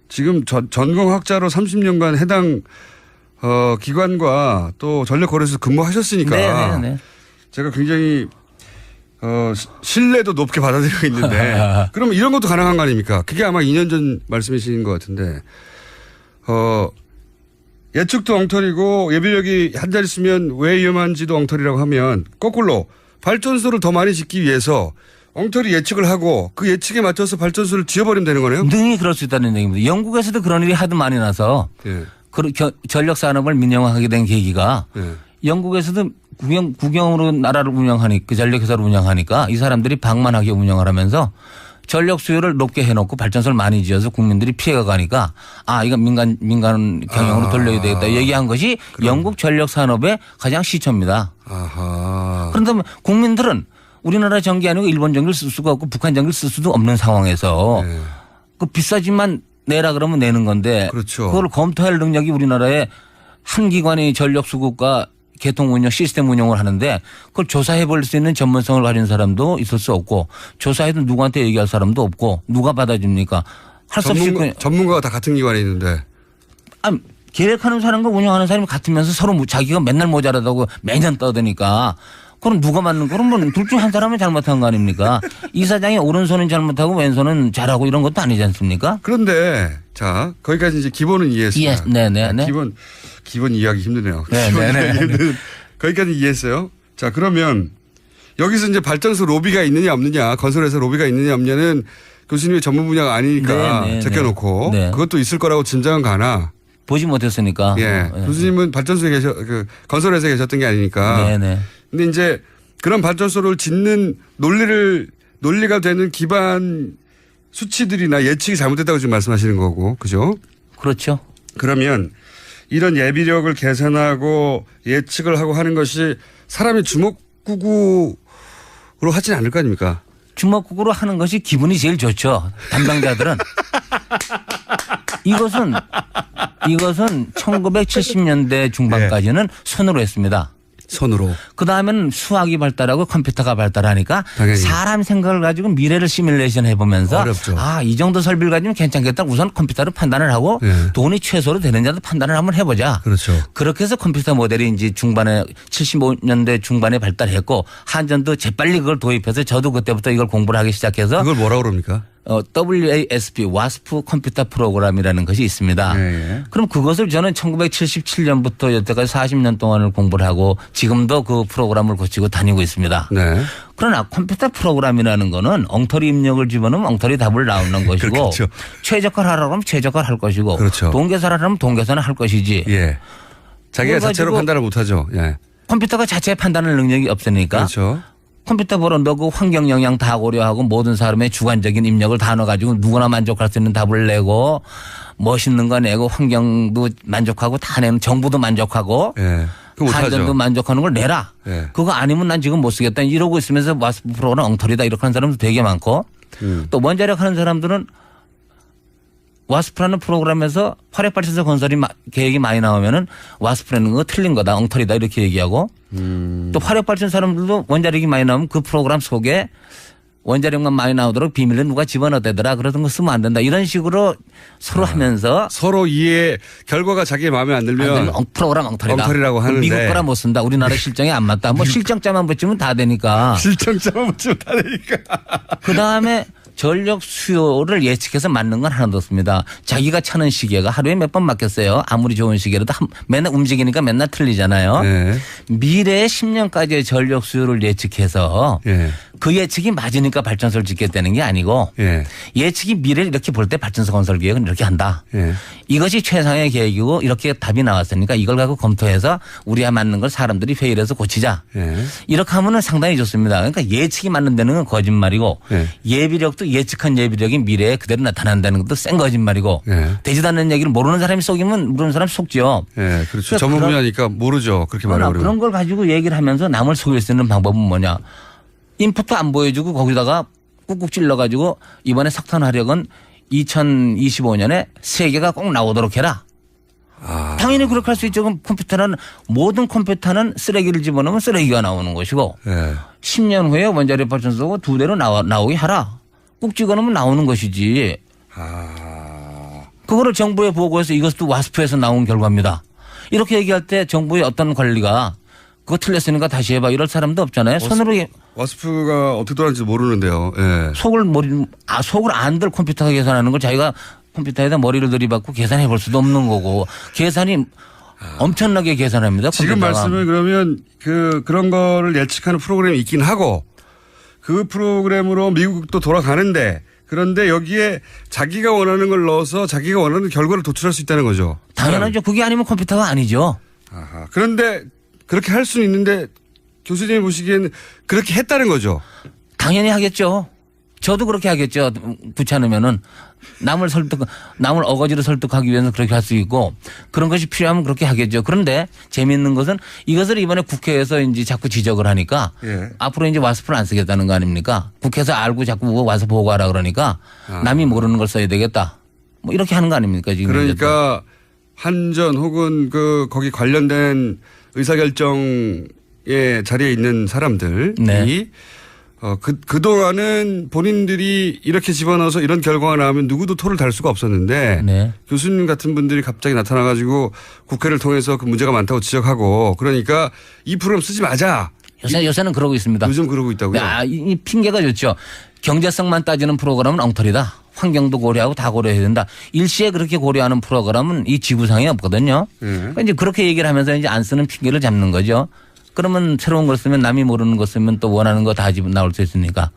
지금 전공학자로 30년간 해당 기관과 또 전력거래소에서 근무하셨으니까 네. 제가 굉장히 신뢰도 높게 받아들이고 있는데 그러면 이런 것도 가능한 거 아닙니까? 그게 아마 2년 전 말씀이신 것 같은데 예측도 엉터리고 예비력이 한 자리 쓰면 왜 위험한지도 엉터리라고 하면 거꾸로 발전소를 더 많이 짓기 위해서 엉터리 예측을 하고 그 예측에 맞춰서 발전소를 지어버리면 되는 거네요? 능히 그럴 수 있다는 얘기입니다. 영국에서도 그런 일이 하도 많이 나서 예. 전력 산업을 민영화하게 된 계기가 예. 영국에서도 국영으로 나라를 운영하니까 그 전력회사를 운영하니까 이 사람들이 방만하게 운영을 하면서 전력 수요를 높게 해놓고 발전소를 많이 지어서 국민들이 피해가 가니까 이거 민간 경영으로 돌려야 되겠다 얘기한 것이 영국 전력 산업의 가장 시초입니다. 아하. 그런데 국민들은 우리나라 전기 아니고 일본 전기를 쓸 수가 없고 북한 전기를 쓸 수도 없는 상황에서 네. 그 비싸지만 내라 그러면 내는 건데 그렇죠. 그걸 검토할 능력이 우리나라에 한 기관이 전력 수급과 개통 운영 시스템 운영을 하는데 그걸 조사해 볼 수 있는 전문성을 가진 사람도 있을 수 없고 조사해도 누구한테 얘기할 사람도 없고 누가 받아줍니까? 할 수 없이 전문가가 다 같은 기관에 있는데. 계획하는 사람과 운영하는 사람이 같으면서 서로 자기가 맨날 모자라다고 매년 떠드니까 그럼 누가 맞는 그러면 둘 중 한 사람은 잘못한 거 아닙니까? 이사장이 오른손은 잘못하고 왼손은 잘하고 이런 것도 아니지 않습니까? 그런데 자 거기까지 이제 기본은 이해했습니다. 네네네. 기본 이해하기 힘드네요. 네네네. 거기까지 이해했어요. 자 그러면 여기서 이제 발전소 로비가 있느냐 없느냐 건설회사 로비가 있느냐 없느냐는 교수님의 전문 분야가 아니니까 네네네. 제껴놓고 네. 그것도 있을 거라고 짐작은 가나. 보지 못했으니까. 예. 교수님은 발전소에 건설회사에 계셨던 게 아니니까. 네네. 근데 이제 그런 발전소를 짓는 논리가 되는 기반 수치들이나 예측이 잘못됐다고 지금 말씀하시는 거고. 그죠? 그렇죠. 그러면 이런 예비력을 계산하고 예측을 하고 하는 것이 사람이 주먹구구로 하진 않을 거 아닙니까? 주먹구구로 하는 것이 기분이 제일 좋죠. 담당자들은. 이것은 1970년대 중반까지는 손으로 했습니다. 손으로. 그다음에는 수학이 발달하고 컴퓨터가 발달하니까 당연히. 사람 생각을 가지고 미래를 시뮬레이션 해보면서 어렵죠. 이 정도 설비를 가지면 괜찮겠다. 우선 컴퓨터로 판단을 하고 네. 돈이 최소로 되느냐도 판단을 한번 해보자. 그렇죠. 그렇게 해서 컴퓨터 모델이 이제 중반에 75년대 중반에 발달했고 한전도 재빨리 그걸 도입해서 저도 그때부터 이걸 공부를 하기 시작해서 그걸 뭐라고 그럽니까? WASP 컴퓨터 프로그램이라는 것이 있습니다. 예. 그럼 그것을 저는 1977년부터 여태까지 40년 동안을 공부를 하고 지금도 그 프로그램을 고치고 다니고 있습니다. 네. 그러나 컴퓨터 프로그램이라는 거는 엉터리 입력을 집어넣으면 엉터리 답을 나오는 것이고 그렇죠. 최적화를 하라고 하면 최적화를 할 것이고 그렇죠. 동계산을 하면 동계산을 할 것이지. 예. 자기가 자체로 판단을 못 하죠. 예. 컴퓨터가 자체 판단할 능력이 없으니까 그렇죠. 컴퓨터 보러 넣고 환경 영향 다 고려하고 모든 사람의 주관적인 입력을 다 넣어가지고 누구나 만족할 수 있는 답을 내고 멋있는 거 내고 환경도 만족하고 다 내면 정부도 만족하고 예. 그거 못 한전도 하죠. 만족하는 걸 내라. 예. 그거 아니면 난 지금 못 쓰겠다. 이러고 있으면서 와스프 프로는 엉터리다 이렇게 하는 사람도 되게 많고 또 원자력 하는 사람들은 와스프라는 프로그램에서 화력발전소 건설이 계획이 많이 나오면은 와스프라는 거 틀린 거다. 엉터리다 이렇게 얘기하고 또 화력발전 사람들도 원자력이 많이 나오면 그 프로그램 속에 원자력만 많이 나오도록 비밀로 누가 집어넣대더라. 그러던 거 쓰면 안 된다. 이런 식으로 서로 하면서 서로 이해 결과가 자기 마음에 안 들면 프로그램 엉터리다. 엉터리라고 하는데 미국 거라 못 쓴다. 우리나라 실정에 안 맞다. 뭐 실정자만 붙이면 다 되니까. 실정자만 붙이면 다 되니까. 그다음에 전력 수요를 예측해서 맞는 건 하나도 없습니다. 자기가 차는 시계가 하루에 몇 번 맞겠어요. 아무리 좋은 시계라도 맨날 움직이니까 맨날 틀리잖아요. 네. 미래의 10년까지의 전력 수요를 예측해서 예. 그 예측이 맞으니까 발전소를 짓겠다는 게 아니고 예. 예측이 미래를 이렇게 볼 때 발전소 건설 계획은 이렇게 한다. 예. 이것이 최상의 계획이고 이렇게 답이 나왔으니까 이걸 갖고 검토해서 우리와 맞는 걸 사람들이 회의를 해서 고치자. 예. 이렇게 하면은 상당히 좋습니다. 그러니까 예측이 맞는다는 건 거짓말이고 예. 예비력도 예측한 예비력이 미래에 그대로 나타난다는 것도 센 거짓말이고 예. 되지도 않는 얘기를 모르는 사람이 속이면 모르는 사람이 속죠. 예. 그렇죠. 그러니까 전문 그런- 분야니까 모르죠. 그렇게 그러나 말해버리면. 그런 걸 가지고 얘기를 하면서 남을 속일 수 있는 방법은 뭐냐. 인풋도 안 보여주고 거기다가 꾹꾹 찔러가지고 이번에 석탄 화력은 2025년에 3개가 꼭 나오도록 해라. 아. 당연히 그렇게 할 수 있죠. 그럼 컴퓨터는 모든 컴퓨터는 쓰레기를 집어넣으면 쓰레기가 나오는 것이고 예. 10년 후에 원자력 발전소가 2대로 나오게 하라. 꾹 찍어놓으면 나오는 것이지. 아. 그거를 정부에 보고해서 이것도 와스프에서 나온 결과입니다. 이렇게 얘기할 때 정부의 어떤 관리가 그거 틀렸으니까 다시 해봐 이럴 사람도 없잖아요. 손으로 와스프가 어떻게 돌아가는지 모르는데요. 예. 속을 안 들 컴퓨터가 계산하는 걸 자기가 컴퓨터에다 머리를 들이받고 계산해 볼 수도 없는 거고 계산이 엄청나게 계산합니다. 지금 컴퓨터가. 말씀을 그러면 그런 거를 예측하는 프로그램이 있긴 하고 그 프로그램으로 미국도 돌아가는데 그런데 여기에 자기가 원하는 걸 넣어서 자기가 원하는 결과를 도출할 수 있다는 거죠. 당연하죠. 그게 아니면 컴퓨터가 아니죠. 아하. 그런데 그렇게 할 수는 있는데 교수님이 보시기에는 그렇게 했다는 거죠. 당연히 하겠죠. 저도 그렇게 하겠죠. 귀찮으면은 남을 어거지로 설득하기 위해서 그렇게 할 수 있고 그런 것이 필요하면 그렇게 하겠죠. 그런데 재미있는 것은 이것을 이번에 국회에서 이제 자꾸 지적을 하니까 예. 앞으로 이제 와스프를 안 쓰겠다는 거 아닙니까? 국회에서 알고 자꾸 와서 보고하라 그러니까 남이 모르는 걸 써야 되겠다. 뭐 이렇게 하는 거 아닙니까? 지금 그러니까 한전 혹은 거기 관련된 의사결정의 자리에 있는 사람들이 네. 그동안은 본인들이 이렇게 집어넣어서 이런 결과가 나오면 누구도 토를 달 수가 없었는데 네. 교수님 같은 분들이 갑자기 나타나가지고 국회를 통해서 그 문제가 많다고 지적하고 그러니까 이 프로그램 쓰지 마자. 요새는 그러고 있습니다. 요즘 그러고 있다고요. 이 핑계가 좋죠. 경제성만 따지는 프로그램은 엉터리다. 환경도 고려하고 다 고려해야 된다. 일시에 그렇게 고려하는 프로그램은 이 지구상에 없거든요. 그러니까 이제 그렇게 얘기를 하면서 이제 안 쓰는 핑계를 잡는 거죠. 그러면 새로운 걸 쓰면 남이 모르는 거 쓰면 또 원하는 거 다 나올 수 있으니까.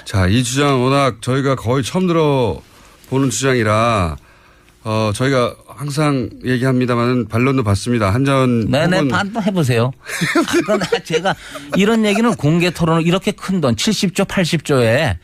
자, 이 주장 워낙 저희가 거의 처음 들어보는 주장이라 저희가 항상 얘기합니다만 반론도 받습니다. 한전 네네, 혹은 또 해보세요. 그러나 제가 이런 얘기는 공개 토론을 이렇게 큰 돈 70조, 80조에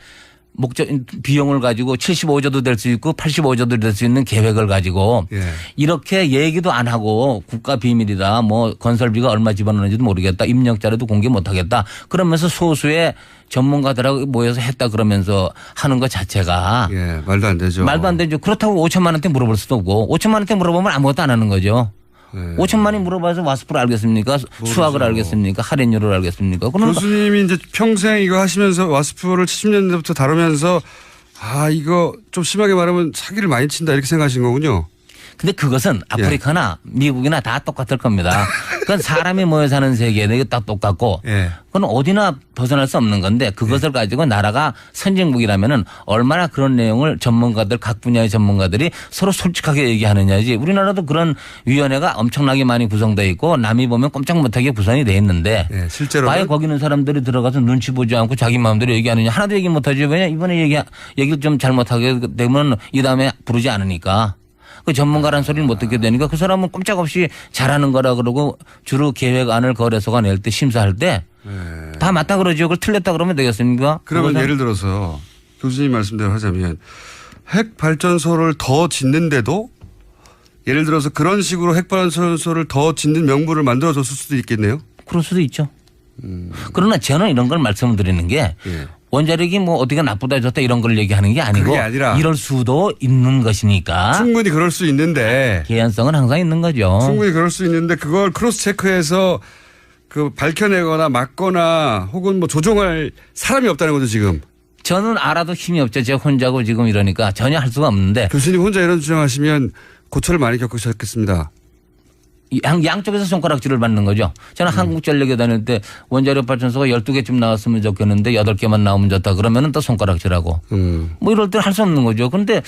비용을 가지고 75조도 될 수 있고 85조도 될 수 있는 계획을 가지고 예. 이렇게 얘기도 안 하고 국가 비밀이다 뭐 건설비가 얼마 집어넣는지도 모르겠다 입력자료도 공개 못하겠다 그러면서 소수의 전문가들하고 모여서 했다 그러면서 하는 것 자체가 예, 말도 안 되죠. 말도 안 되죠. 그렇다고 5천만 원대 물어볼 수도 없고 5천만 원대 물어보면 아무것도 안 하는 거죠. 네. 5천만이 물어봐서 와스프를 알겠습니까? 수학을 알겠습니까? 할인율을 알겠습니까? 그러면 교수님이 이제 평생 이거 하시면서 와스프를 70년대부터 다루면서 이거 좀 심하게 말하면 사기를 많이 친다 이렇게 생각하신 거군요. 근데 그것은 아프리카나 미국이나 다 똑같을 겁니다. 그건 사람이 모여 사는 세계는 이게 다 똑같고 예. 그건 어디나 벗어날 수 없는 건데 그것을 가지고 나라가 선진국이라면은 얼마나 그런 내용을 전문가들 각 분야의 전문가들이 서로 솔직하게 얘기하느냐지 우리나라도 그런 위원회가 엄청나게 많이 구성되어 있고 남이 보면 꼼짝 못하게 구성이 돼 있는데 예, 실제로는 아예 거기 있는 사람들이 들어가서 눈치 보지 않고 자기 마음대로 얘기하느냐 하나도 얘기 못하지 왜냐 이번에 얘기를 좀 잘못하게 되면 이 다음에 부르지 않으니까 그 전문가란 소리를 못 듣게 되니까 그 사람은 꼼짝없이 잘하는 거라 그러고 주로 계획안을 거래소가 낼 때 심사할 때 다 맞다 그러죠. 그걸 틀렸다 그러면 되겠습니까? 그러면 그것은 예를 들어서 교수님 말씀대로 하자면 핵 발전소를 더 짓는데도 예를 들어서 그런 식으로 핵 발전소를 더 짓는 명분을 만들어줬을 수도 있겠네요. 그럴 수도 있죠. 그러나 저는 이런 걸 말씀을 드리는 게 예. 원자력이 뭐 어디가 나쁘다 좋다 이런 걸 얘기하는 게 아니고 그게 아니라 이럴 수도 있는 것이니까 충분히 그럴 수 있는데 개연성은 항상 있는 거죠. 충분히 그럴 수 있는데 그걸 크로스 체크해서 밝혀내거나 막거나 혹은 뭐 조종할 사람이 없다는 거죠 지금. 저는 알아도 힘이 없죠. 제가 혼자고 지금 이러니까 전혀 할 수가 없는데 교수님 혼자 이런 주장하시면 고초를 많이 겪으셨겠습니다. 양쪽에서 손가락질을 받는 거죠. 저는 한국전력에 다닐 때 원자력 발전소가 12개쯤 나왔으면 좋겠는데 8개만 나오면 좋다 그러면은 또 손가락질하고 뭐 이럴 때 할 수 없는 거죠. 그런데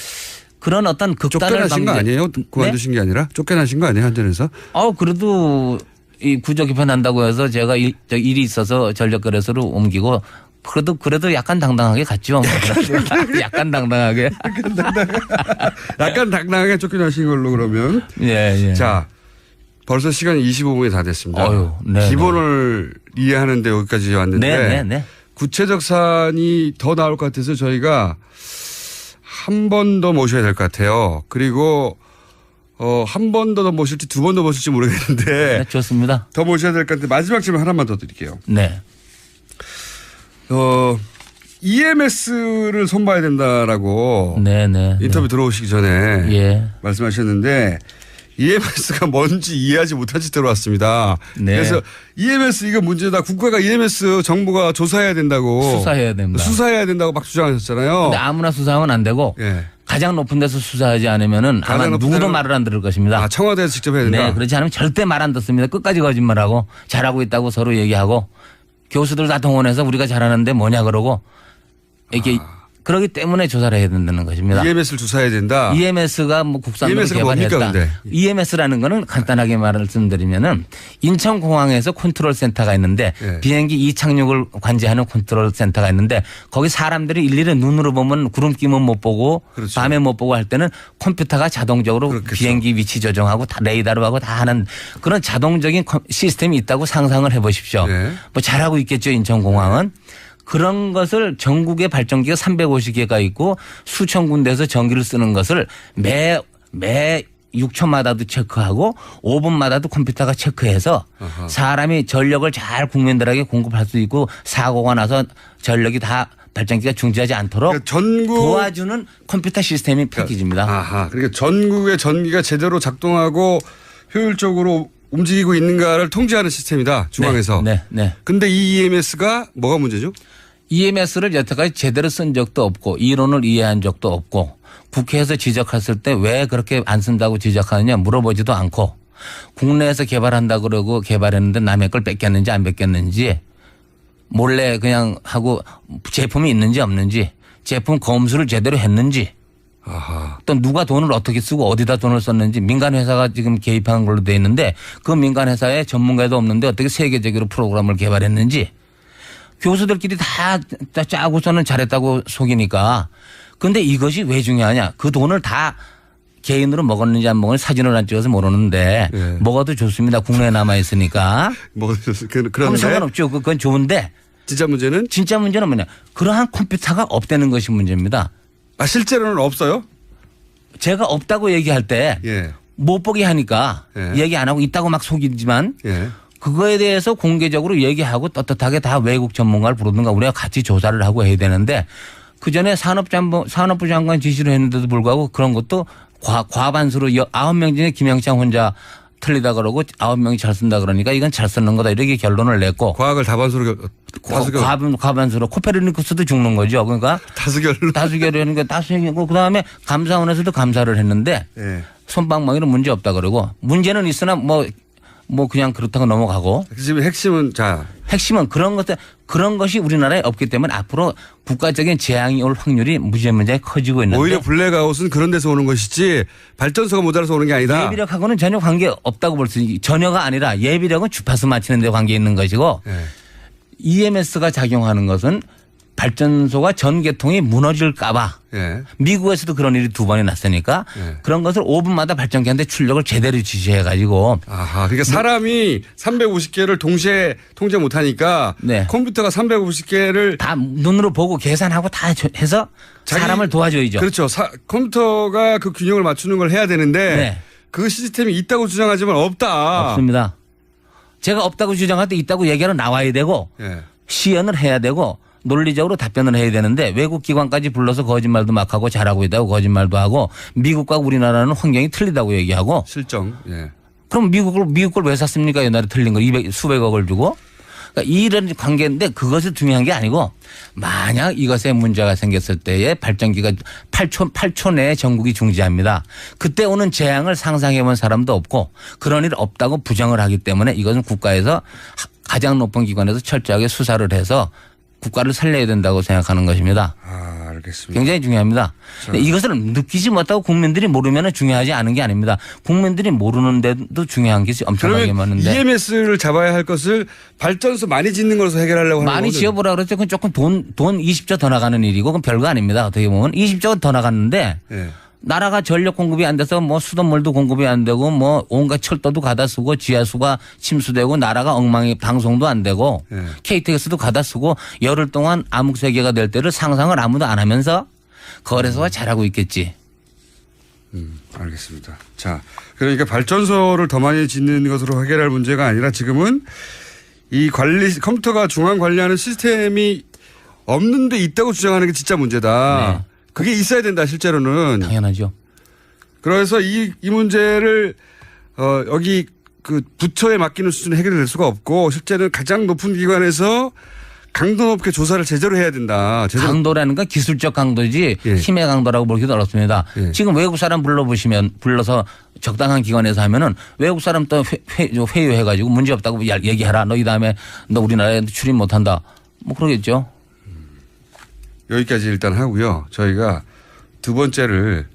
그런 어떤 극단을 쫓겨나신 거 아니에요? 그만두신 게 아니라 쫓겨나신 거 아니에요? 한전에서? 그래도 이 구조 개편한다고 해서 제가 일이 있어서 전력거래소로 옮기고 그래도 약간 당당하게 갔죠. 약간 당당하게. 약간 당당하게 쫓겨나신 걸로 그러면. 예, 예. 자, 벌써 시간이 25분이 다 됐습니다. 네, 기본을 이해하는데 여기까지 왔는데 네. 구체적 사안이 더 나올 것 같아서 저희가 한 번 더 모셔야 될 것 같아요. 그리고 한 번 더 모실지 두 번 더 모실지 모르겠는데 네, 좋습니다. 더 모셔야 될 것 같은데 마지막 질문 하나만 더 드릴게요. 네. EMS를 손봐야 된다라고 네. 인터뷰 들어오시기 전에 예. 말씀하셨는데 EMS가 뭔지 이해하지 못한 채 들어왔습니다. 네. 그래서 EMS 이거 문제다. 국가가 EMS 정부가 조사해야 된다고. 수사해야 됩니다. 수사해야 된다고 막 주장하셨잖아요. 근데 아무나 수사하면 안 되고 예. 가장 높은 데서 수사하지 않으면은 아마 가장 높은 누구도 데는- 말을 안 들을 것입니다. 아, 청와대에서 직접 해야 된다. 네, 그렇지 않으면 절대 말 안 듣습니다. 끝까지 거짓말하고 잘하고 있다고 서로 얘기하고 교수들 다 동원해서 우리가 잘하는데 뭐냐 그러고 이렇게 그러기 때문에 조사를 해야 된다는 것입니다. EMS를 조사해야 된다. EMS가 뭐 국산으로 EMS 가 뭡니까, 개발했다. 근데? EMS라는 거는 간단하게 말씀드리면은 인천공항에서 컨트롤 센터가 있는데 예. 비행기 이착륙을 관제하는 컨트롤 센터가 있는데 거기 사람들이 일일이 눈으로 보면 구름끼면 못 보고 그렇죠. 밤에 못 보고 할 때는 컴퓨터가 자동적으로 그렇겠죠. 비행기 위치 조정하고 다 레이더로 하고 다 하는 그런 자동적인 시스템이 있다고 상상을 해 보십시오. 예. 뭐 잘하고 있겠죠, 인천공항은. 그런 것을 전국에 발전기가 350개가 있고 수천 군데에서 전기를 쓰는 것을 매 6초마다도 체크하고 5분마다도 컴퓨터가 체크해서 아하. 사람이 전력을 잘 국민들에게 공급할 수 있고 사고가 나서 전력이 다 발전기가 중지하지 않도록 그러니까 전국 도와주는 컴퓨터 시스템이 패키지입니다. 아하. 그러니까 전국의 전기가 제대로 작동하고 효율적으로 움직이고 있는가를 통제하는 시스템이다. 중앙에서. 네. 근데 이 EMS가 뭐가 문제죠? EMS를 여태까지 제대로 쓴 적도 없고 이론을 이해한 적도 없고 국회에서 지적했을 때 왜 그렇게 안 쓴다고 지적하느냐 물어보지도 않고 국내에서 개발한다 그러고 개발했는데 남의 걸 뺏겼는지 안 뺏겼는지 몰래 그냥 하고 제품이 있는지 없는지 제품 검수를 제대로 했는지 아하. 또 누가 돈을 어떻게 쓰고 어디다 돈을 썼는지 민간 회사가 지금 개입한 걸로 돼 있는데 그 민간 회사에 전문가도 없는데 어떻게 세계적으로 프로그램을 개발했는지 교수들끼리 다 짜고서는 잘했다고 속이니까 근데 이것이 왜 중요하냐 그 돈을 다 개인으로 먹었는지 안 먹었는지 사진을 안 찍어서 모르는데 네. 먹어도 좋습니다. 국내에 남아 있으니까 뭐 그럼 그런데 상관없죠. 그건 좋은데 진짜 문제는 진짜 문제는 뭐냐 그러한 컴퓨터가 없다는 것이 문제입니다. 실제로는 없어요? 제가 없다고 얘기할 때 예. 못 보게 하니까 예. 얘기 안 하고 있다고 막 속이지만 예. 그거에 대해서 공개적으로 얘기하고 떳떳하게 다 외국 전문가를 부르든가 우리가 같이 조사를 하고 해야 되는데 그전에 산업부 장관 지시를 했는데도 불구하고 그런 것도 과반수로 9명 중에 김영창 혼자 틀리다 그러고 9명이 잘 쓴다 그러니까 이건 잘 쓰는 거다 이렇게 결론을 냈고 과학을 다반수로 과반수로 코페르니쿠스도 죽는 거죠. 그러니까 다수결로. 다수결이니까 다수결이고 그다음에 감사원에서도 감사를 했는데 예. 손방망이로 문제 없다 그러고 문제는 있으나 뭐 그냥 그렇다고 넘어가고 지금 핵심은 자 핵심은 그런 것이 우리나라에 없기 때문에 앞으로 국가적인 재앙이 올 확률이 무지무지하게 커지고 있는데 오히려 블랙아웃은 그런 데서 오는 것이지 발전소가 모자라서 오는 게 아니다. 예비력하고는 전혀 관계 없다고 볼 수 있는 전혀가 아니라 예비력은 주파수 맞추는 데 관계 있는 것이고 예. EMS가 작용하는 것은 발전소가 전개통이 무너질까 봐 예. 미국에서도 그런 일이 2번이 났으니까 예. 그런 것을 5분마다 발전기한테 출력을 제대로 지시해 가지고 아하. 그러니까 사람이 350개를 동시에 통제 못 하니까 네. 컴퓨터가 350개를 다 눈으로 보고 계산하고 다 해서 사람을 도와줘야죠. 그렇죠. 컴퓨터가 그 균형을 맞추는 걸 해야 되는데 네. 그 시스템이 있다고 주장하지만 없다. 없습니다. 제가 없다고 주장할 때 있다고 얘기하러 나와야 되고 예. 시연을 해야 되고 논리적으로 답변을 해야 되는데 외국 기관까지 불러서 거짓말도 막 하고 잘하고 있다고 거짓말도 하고 미국과 우리나라는 환경이 틀리다고 얘기하고 실정. 예. 그럼 미국 걸 왜 샀습니까? 옛날에 틀린 거 수백억을 주고. 그러니까 이런 관계인데 그것이 중요한 게 아니고 만약 이것에 문제가 생겼을 때에 발전기가 8초 내에 전국이 중지합니다. 그때 오는 재앙을 상상해 본 사람도 없고 그런 일 없다고 부정을 하기 때문에 이것은 국가에서 가장 높은 기관에서 철저하게 수사를 해서 국가를 살려야 된다고 생각하는 것입니다. 알겠습니다. 알겠습니다. 굉장히 중요합니다. 근데 이것을 느끼지 못하고 국민들이 모르면 중요하지 않은 게 아닙니다. 국민들이 모르는데도 중요한 게 엄청나게 그러면 많은데. EMS를 잡아야 할 것을 발전소 많이 짓는 것으로 해결하려고 하는 많이 거는 지어보라 그랬죠. 그건 조금 돈 20조 더 나가는 일이고 그건 별거 아닙니다. 어떻게 보면 20조가 더 나갔는데 예. 나라가 전력 공급이 안 돼서 뭐 수돗물도 공급이 안 되고 뭐 온갖 철도도 가다 쓰고 지하수가 침수되고 나라가 엉망이 방송도 안 되고 예. KTX도 가다 쓰고 열흘 동안 암흑 세계가 될 때를 상상을 아무도 안 하면서 거래소가 잘하고 있겠지. 알겠습니다. 자, 그러니까 발전소를 더 많이 짓는 것으로 해결할 문제가 아니라 지금은 이 컴퓨터가 중앙 관리하는 시스템이 없는데 있다고 주장하는 게 진짜 문제다. 네. 그게 있어야 된다, 실제로는. 당연하죠. 그래서 이 문제를 여기 그 부처에 맡기는 수준에 해결될 수가 없고 실제는 가장 높은 기관에서 강도 높게 조사를 제대로 해야 된다. 강도라는 건 기술적 강도지 예. 힘의 강도라고 보기도 어렵습니다. 예. 지금 외국 사람 불러서 적당한 기관에서 하면은 외국 사람 또 회유해가지고 문제 없다고 얘기하라. 너 이 다음에 너 우리나라에 출입 못한다. 뭐 그러겠죠. 여기까지 일단 하고요. 저희가 두 번째를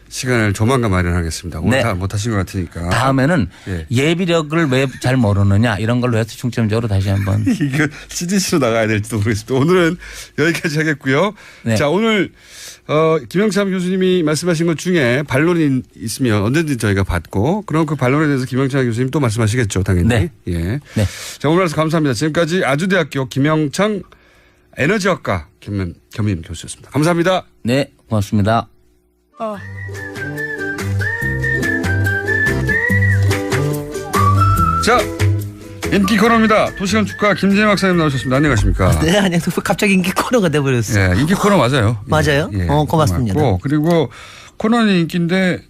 시간을 조만간 마련하겠습니다. 오늘 네. 다 못하신 것 같으니까. 다음에는 예. 예비력을 왜 잘 모르느냐 이런 걸로 해서 중점적으로 다시 한번. 이거 CDC로 나가야 될지도 모르겠습니다. 오늘은 여기까지 하겠고요. 네. 자, 오늘 김영참 교수님이 말씀하신 것 중에 반론이 있으면 언제든지 저희가 받고 그럼 그 반론에 대해서 김영참 교수님 또 말씀하시겠죠. 당연히. 네. 예. 네. 자, 오늘 와서 감사합니다. 지금까지 아주대학교 김영창 에너지학과 겸임 교수였습니다. 감사합니다. 네, 고맙습니다. 자, 인기 코너입니다. 도시건 축가 김진애 박사님 나오셨습니다. 안녕하십니까? 네, 안녕하세요. 갑자기 인기 코너가 돼버렸어요. 예, 인기 코너 맞아요. 맞아요? 고맙습니다. 고맙고, 그리고 코너는 인기인데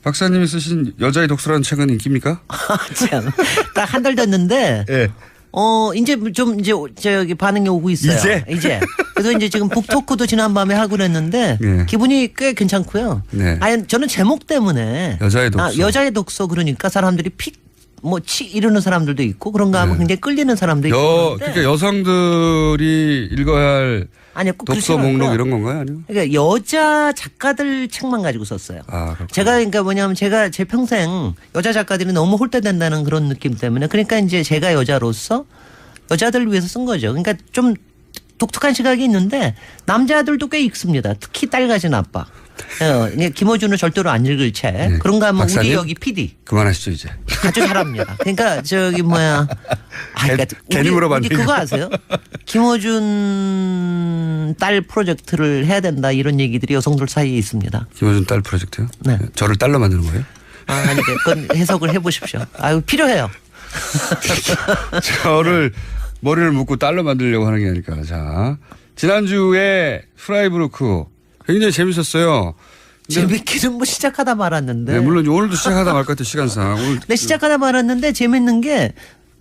박사님이 쓰신 여자의 독서라는 책은 인기입니까? 참. 딱 한 달 됐는데, 예. 이제 저기 반응이 오고 있어요. 이제? 그래서 이제 지금 북토크도 지난밤에 하고 그랬는데, 예. 기분이 꽤 괜찮고요. 네. 아니, 저는 제목 때문에. 여자의 독서. 여자의 독서 그러니까 사람들이 이러는 사람들도 있고, 그런가 하면 굉장히 끌리는 사람도 있고. 그러니까 여성들이 읽어야 할 아니요, 꼭 독서 그렇지 목록 않고요. 이런 건가요? 아니면? 그러니까 여자 작가들 책만 가지고 썼어요. 아, 그렇구나. 제가 그러니까 뭐냐면 제가 제 평생 여자 작가들이 너무 홀대된다는 그런 느낌 때문에 그러니까 이제 제가 여자로서 여자들을 위해서 쓴 거죠. 그러니까 좀 독특한 시각이 있는데 남자들도 꽤 읽습니다. 특히 딸 가진 아빠. 김어준은 절대로 안 읽을 책. 네. 그런가 하면 박사님? 우리 여기 PD 그만하시죠, 이제. 아주 잘합니다. 그러니까 그러니까 괜히 물어봤네. 우리 그거 아세요? 김어준 딸 프로젝트를 해야 된다 이런 얘기들이 여성들 사이에 있습니다. 김어준 딸 프로젝트요? 네. 저를 딸로 만드는 거예요? 아니 그건 해석을 해보십시오. 아유 필요해요. 저를 머리를 묶고 딸로 만들려고 하는 게 아닐까. 자, 지난주에 프라이부르크 굉장히 재밌었어요. 재밌기는 뭐 시작하다 말았는데. 네, 물론 오늘도 시작하다 말 것 같아요, 시간상. 오늘 네, 시작하다 말았는데 재밌는 게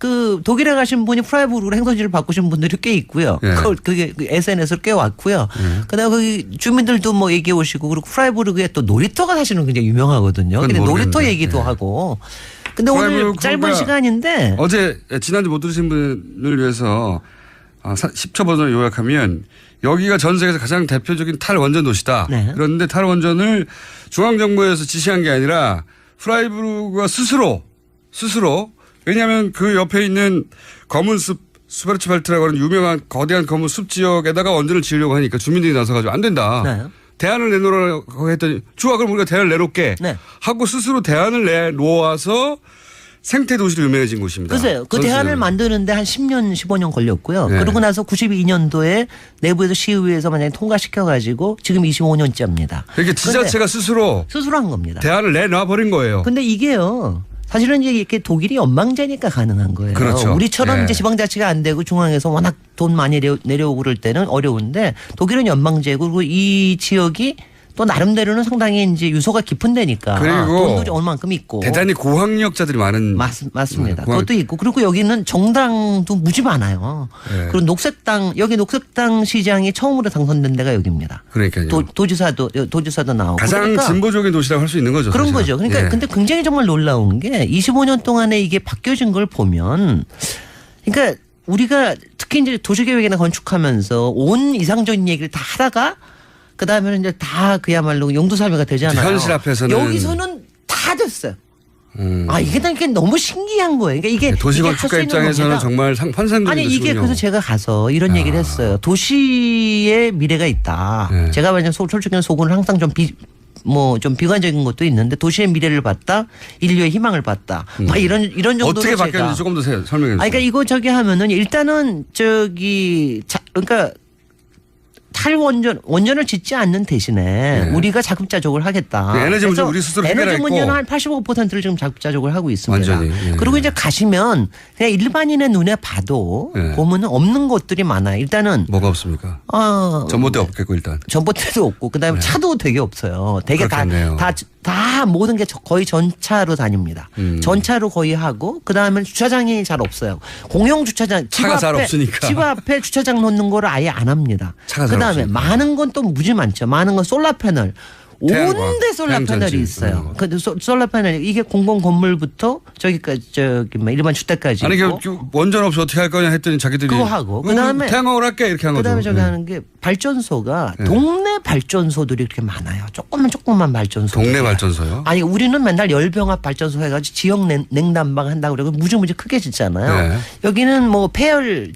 그 독일에 가신 분이 프라이부르크로 행선지를 바꾸신 분들이 꽤 있고요. 네. 그게 SNS로 꽤 왔고요. 그다음에 거기 주민들도 뭐 얘기해 오시고 그리고 프라이부르크에 또 놀이터가 사실은 굉장히 유명하거든요. 그건 근데 놀이터 모르겠는데. 얘기도 네. 하고. 근데 오늘 프라이부르크가 짧은 시간인데 어제 지난주 못 들으신 분을 위해서 10초 버전을 요약하면 여기가 전 세계에서 가장 대표적인 탈원전 도시다. 네. 그런데 탈원전을 중앙정부에서 지시한 게 아니라 프라이부르크가 스스로 왜냐하면 그 옆에 있는 검은 숲 스바르츠발트라고 하는 유명한 거대한 검은 숲 지역에다가 원전을 지으려고 하니까 주민들이 나서가지고 안 된다. 네. 대안을 내놓으라고 했더니 좋아 그럼 우리가 대안을 내놓게 네. 하고 스스로 대안을 내놓아서 생태 도시로 유명해진 곳입니다. 글쎄요. 그 전 대안을 세계로. 만드는데 한 10년, 15년 걸렸고요. 네. 그러고 나서 92년도에 내부에서 시의회에서 만약에 통과시켜가지고 지금 25년째입니다. 이렇게 지자체가 스스로 한 겁니다. 대안을 내놔 버린 거예요. 근데 이게요. 사실은 이제 이렇게 독일이 연방제니까 가능한 거예요. 그렇죠. 우리처럼 예. 이제 지방자치가 안 되고 중앙에서 워낙 돈 많이 내려오고 그럴 때는 어려운데 독일은 연방제고 그리고 이 지역이 또 나름대로는 상당히 이제 유서가 깊은 데니까 그리고 돈도 얼만큼 있고 대단히 고학력자들이 많은 맞습니다. 고학- 그것도 있고 그리고 여기는 정당도 무지 많아요. 네. 그리고 녹색당 시장이 처음으로 당선된 데가 여기입니다. 그러니까요. 도지사도 나오고 가장 그러니까 진보적인 도시라고 할 수 있는 거죠. 그런 사실은. 거죠. 그러니까 예. 근데 굉장히 정말 놀라운 게 25년 동안에 이게 바뀌어진 걸 보면 그러니까 우리가 특히 이제 도시계획이나 건축하면서 온 이상적인 얘기를 다 하다가 그다음에는 이제 다 그야말로 용두사미가 되잖아요. 현실 앞에서는 여기서는 다 됐어요. 이게 너무 신기한 거예요. 그러니까 이게 도시건축가 이게 할수 있는 입장에서는 겁니다. 정말 환상적인 아니 이게 거군요. 그래서 제가 가서 이런 얘기를 했어요. 도시의 미래가 있다. 네. 제가 만약 솔직히 속은 항상 좀 비관적인 것도 있는데 도시의 미래를 봤다. 인류의 희망을 봤다. 막 이런 정도로 어떻게 제가. 바뀌었는지 조금 더 설명해 주세요. 그러니까 이거 저기 하면은 일단은 그러니까 원전을 짓지 않는 대신에 우리가 자급자족을 하겠다. 네, 에너지 문제 그래서 우리 스스로 에너지 해결하고 문제는 한 85%를 지금 자급자족을 하고 있습니다. 완전히. 예. 그리고 이제 가시면 그냥 일반인의 눈에 봐도 예. 보면은 없는 것들이 많아요. 일단은 뭐가 없습니까? 전봇대 없겠고 일단. 전봇대도 없고 그다음에 차도 되게 없어요. 되게 그렇겠네요. 다 모든 게 거의 전차로 다닙니다. 전차로 거의 하고 그다음에 주차장이 잘 없어요. 공영 주차장 차가 잘 없으니까. 집 앞에 주차장 놓는 거를 아예 안 합니다. 차가 잘 그다음에 없으니까. 많은 건 또 무지 많죠. 많은 건 솔라 패널. 태양광, 온데 솔라 패널이 태양전지. 있어요. 그 솔라 패널 이게 공공 건물부터 저기까지 일반 주택까지 아니 있고. 원전 없이 어떻게 할 거냐 했더니 자기들이 그거 하고 그다음에 태양광으로 할게 이렇게 한 거죠. 그다음에 저기 네. 하는 게 발전소가 네. 동네 발전소들이 그렇게 많아요. 조금만 발전소. 동네 발전소요? 아니 우리는 맨날 열병합 발전소 해가지고 지역 냉난방 한다고 그러고 무지무지 크게 짓잖아요. 네. 여기는 뭐 폐열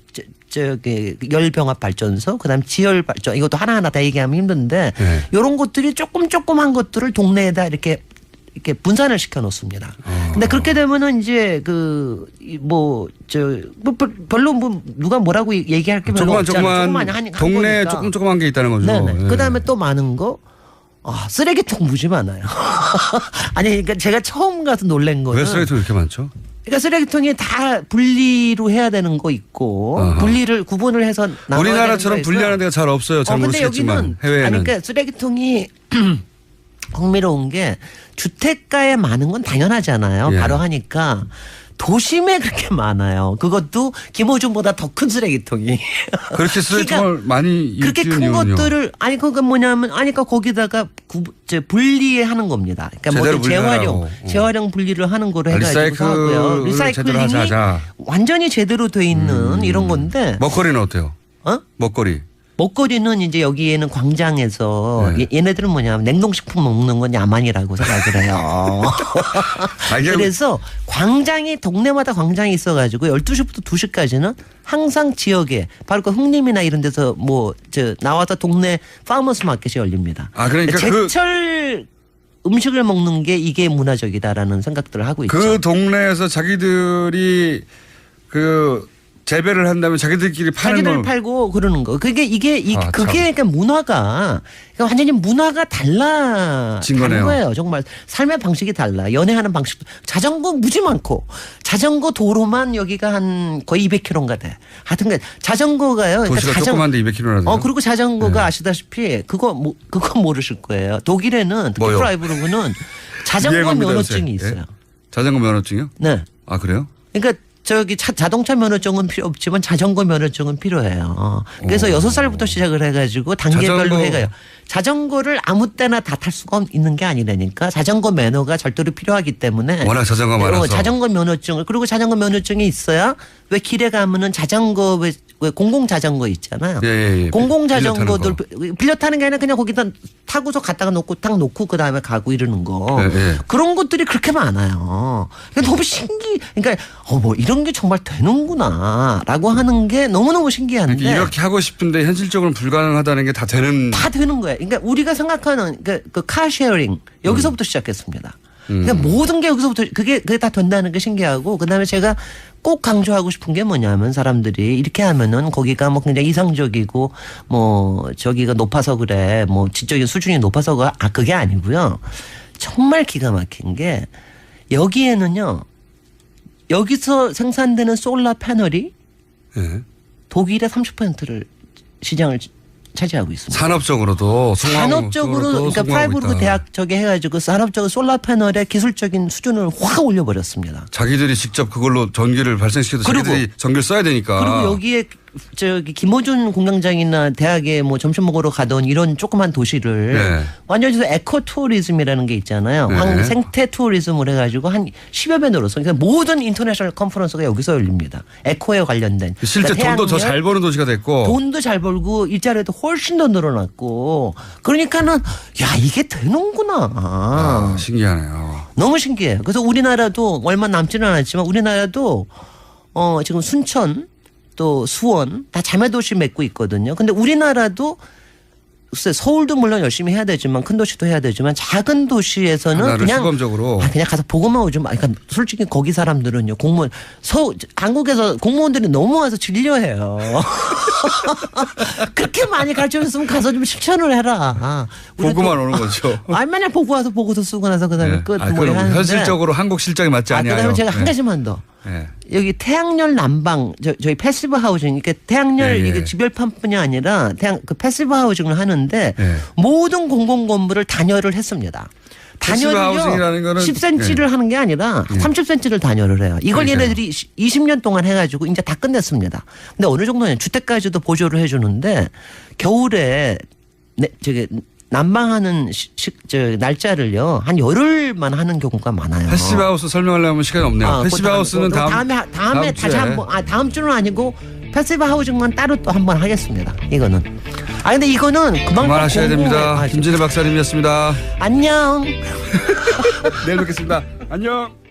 저기 열병합 발전소, 그다음 지열 발전 이것도 하나하나 다 얘기하면 힘든데 네. 이런 것들이 조그만 것들을 동네에다 이렇게 분산을 시켜 놓습니다. 근데 그렇게 되면은 이제 별로 누가 뭐라고 얘기할 게 별로 없잖아요. 동네에 조그만 게 있다는 거죠. 네네. 네. 그다음에 또 많은 거 쓰레기통 무지 많아요. 아니 그러니까 제가 처음 가서 놀란 거는 왜 쓰레기통이 이렇게 많죠? 그러니까 쓰레기통이 다 분리로 해야 되는 거 있고 구분을 해서 나눠야 우리나라처럼 되는 거 분리하는 데가 잘 없어요. 잘 근데 모르시겠지만 여기는 해외에는. 그러니까 쓰레기통이 흥미로운 게 주택가에 많은 건 당연하잖아요. 예. 바로 하니까 도심에 그렇게 많아요. 그것도 김호중보다 더 큰 쓰레기통이. 그렇게 쓰레기통을 많이 그렇게 띄운 큰 이유는요? 것들을 그건 뭐냐면 그러니까 거기다가 분리하는 겁니다. 그러니까 제대로 뭐 분리하라고. 재활용 분리를 하는 거로 리사이클을 해가지고 하고요. 제대로 리사이클링이 하자. 완전히 제대로 돼 있는 이런 건데. 먹거리는 어때요? 어? 먹거리는 이제 여기에는 광장에서 네. 얘네들은 뭐냐면 냉동식품 먹는 건 야만이라고 생각을 해요. 그래서 동네마다 광장이 있어가지고 12시부터 2시까지는 항상 지역에 바로 그 흥림이나 이런 데서 나와서 동네 파머스 마켓이 열립니다. 그러니까 제철 음식을 먹는 게 이게 문화적이다라는 생각들을 하고 있죠. 그 동네에서 자기들이 재배를 한다면 자기들끼리 파는 자기들 걸 팔고 그러는 거. 그게 참. 그러니까 문화가 완전히 문화가 진 다른 거네요. 거예요. 정말 삶의 방식이 달라. 연애하는 방식도 자전거 무지 많고 자전거 도로만 여기가 한 거의 200km인가 돼. 하여튼 자전거가요. 도시가 조그만데 200km나 돼요? 그리고 자전거가 아시다시피 그거 모르실 거예요. 독일에는 특히 뭐요? 프라이부르크는 자전거 유행합니다, 면허증이 요새. 있어요. 예? 자전거 면허증이요? 네. 그래요? 그러니까 자동차 면허증은 필요 없지만 자전거 면허증은 필요해요. 그래서 6살부터 시작을 해가지고 단계별로 해가요. 자전거를 아무 때나 다 탈 수가 있는 게 아니라니까 자전거 면허가 절대로 필요하기 때문에 워낙 자전거가 많아서. 자전거 면허증을 그리고 자전거 면허증이 있어야 왜 길에 가면은 자전거 왜 공공 자전거 있잖아요. 예. 공공 빌려 타는 자전거들 거. 빌려 타는 게 아니라 그냥 거기다 타고서 갖다가 놓고 그다음에 가고 이러는 거. 예. 그런 것들이 그렇게 많아요. 너무 그러니까 이런 게 정말 되는구나라고 하는 게 너무너무 신기한데. 이렇게 하고 싶은데 현실적으로는 불가능하다는 게 다 되는 거예요. 그러니까 우리가 생각하는 그 카쉐어링 여기서부터 시작했습니다. 그러니까 모든 게 여기서부터 그게 다 된다는 게 신기하고 그다음에 제가 꼭 강조하고 싶은 게 뭐냐면 사람들이 이렇게 하면은 거기가 굉장히 이상적이고 저기가 높아서 그래 지적인 수준이 높아서 그게 아니고요. 정말 기가 막힌 게 여기에는요. 여기서 생산되는 솔라 패널이 독일의 30%를 시장을 차지하고 있습니다. 산업적으로도 그러니까 프라이부르크 대학 해가지고 산업적으로 솔라 패널의 기술적인 수준을 확 올려버렸습니다. 자기들이 직접 그걸로 전기를 발생시켜도 자기들이 전기를 써야 되니까. 그리고 여기에 저기 김호준 공장장이나 대학에 뭐 점심 먹으러 가던 이런 조그만 도시를 네. 완전히 에코 투어리즘이라는 게 있잖아요. 네. 생태 투어리즘을 해가지고 한 10여 배 늘었어. 그러니까 모든 인터내셔널 컨퍼런스가 여기서 열립니다. 에코에 관련된. 실제 그러니까 돈도 더 태양열, 잘 버는 도시가 됐고. 돈도 잘 벌고 일자리도 훨씬 더 늘어났고 그러니까는 야 이게 되는구나. 아, 신기하네요. 너무 신기해요. 그래서 우리나라도 얼마 남지는 않았지만 우리나라도 지금 순천 또 수원 다 자매도시 맺고 있거든요. 근데 우리나라도 글쎄 서울도 물론 열심히 해야 되지만 큰 도시도 해야 되지만 작은 도시에서는 하나를 그냥 시범적으로. 그냥 가서 보고만 오지 마. 그러니까 솔직히 거기 사람들은요 공무원 한국에서 공무원들이 너무 와서 진료해요. 그렇게 많이 가르쳐줬으면 가서 좀 실천을 해라. 보고만 오는 거죠. 아니 맨날 보고 와서 보고서 쓰고 나서 그다음에 네. 끝. 아, 뭐 그럼 하는데. 현실적으로 한국 실정에 맞지 않냐요. 그다음에 제가 한 네. 가지만 더. 네. 여기 태양열 난방 저희 패시브 하우징 그러니까 태양열 예, 예. 이게 집열판뿐이 아니라 그 패시브 하우징을 하는데 예. 모든 공공 건물을 단열을 했습니다. 패시브 하우징이라는 거는 10cm를 하는 게 아니라 30cm를 단열을 해요. 이걸 그러니까요. 얘네들이 20년 동안 해가지고 이제 다 끝냈습니다. 근데 어느 정도는 주택까지도 보조를 해주는데 겨울에 저기 난방하는 날짜를요 한 열흘만 하는 경우가 많아요. 패시브 하우스 설명하려면 시간이 없네요. 패시브 하우스는 다음에 다시 한번 다음 주는 아니고 패시브 하우징만 따로 또 한번 하겠습니다. 이거는. 근데 이거는 그만큼 그만하셔야 됩니다. 김진애 박사님이었습니다. 안녕. 내일 뵙겠습니다. 안녕.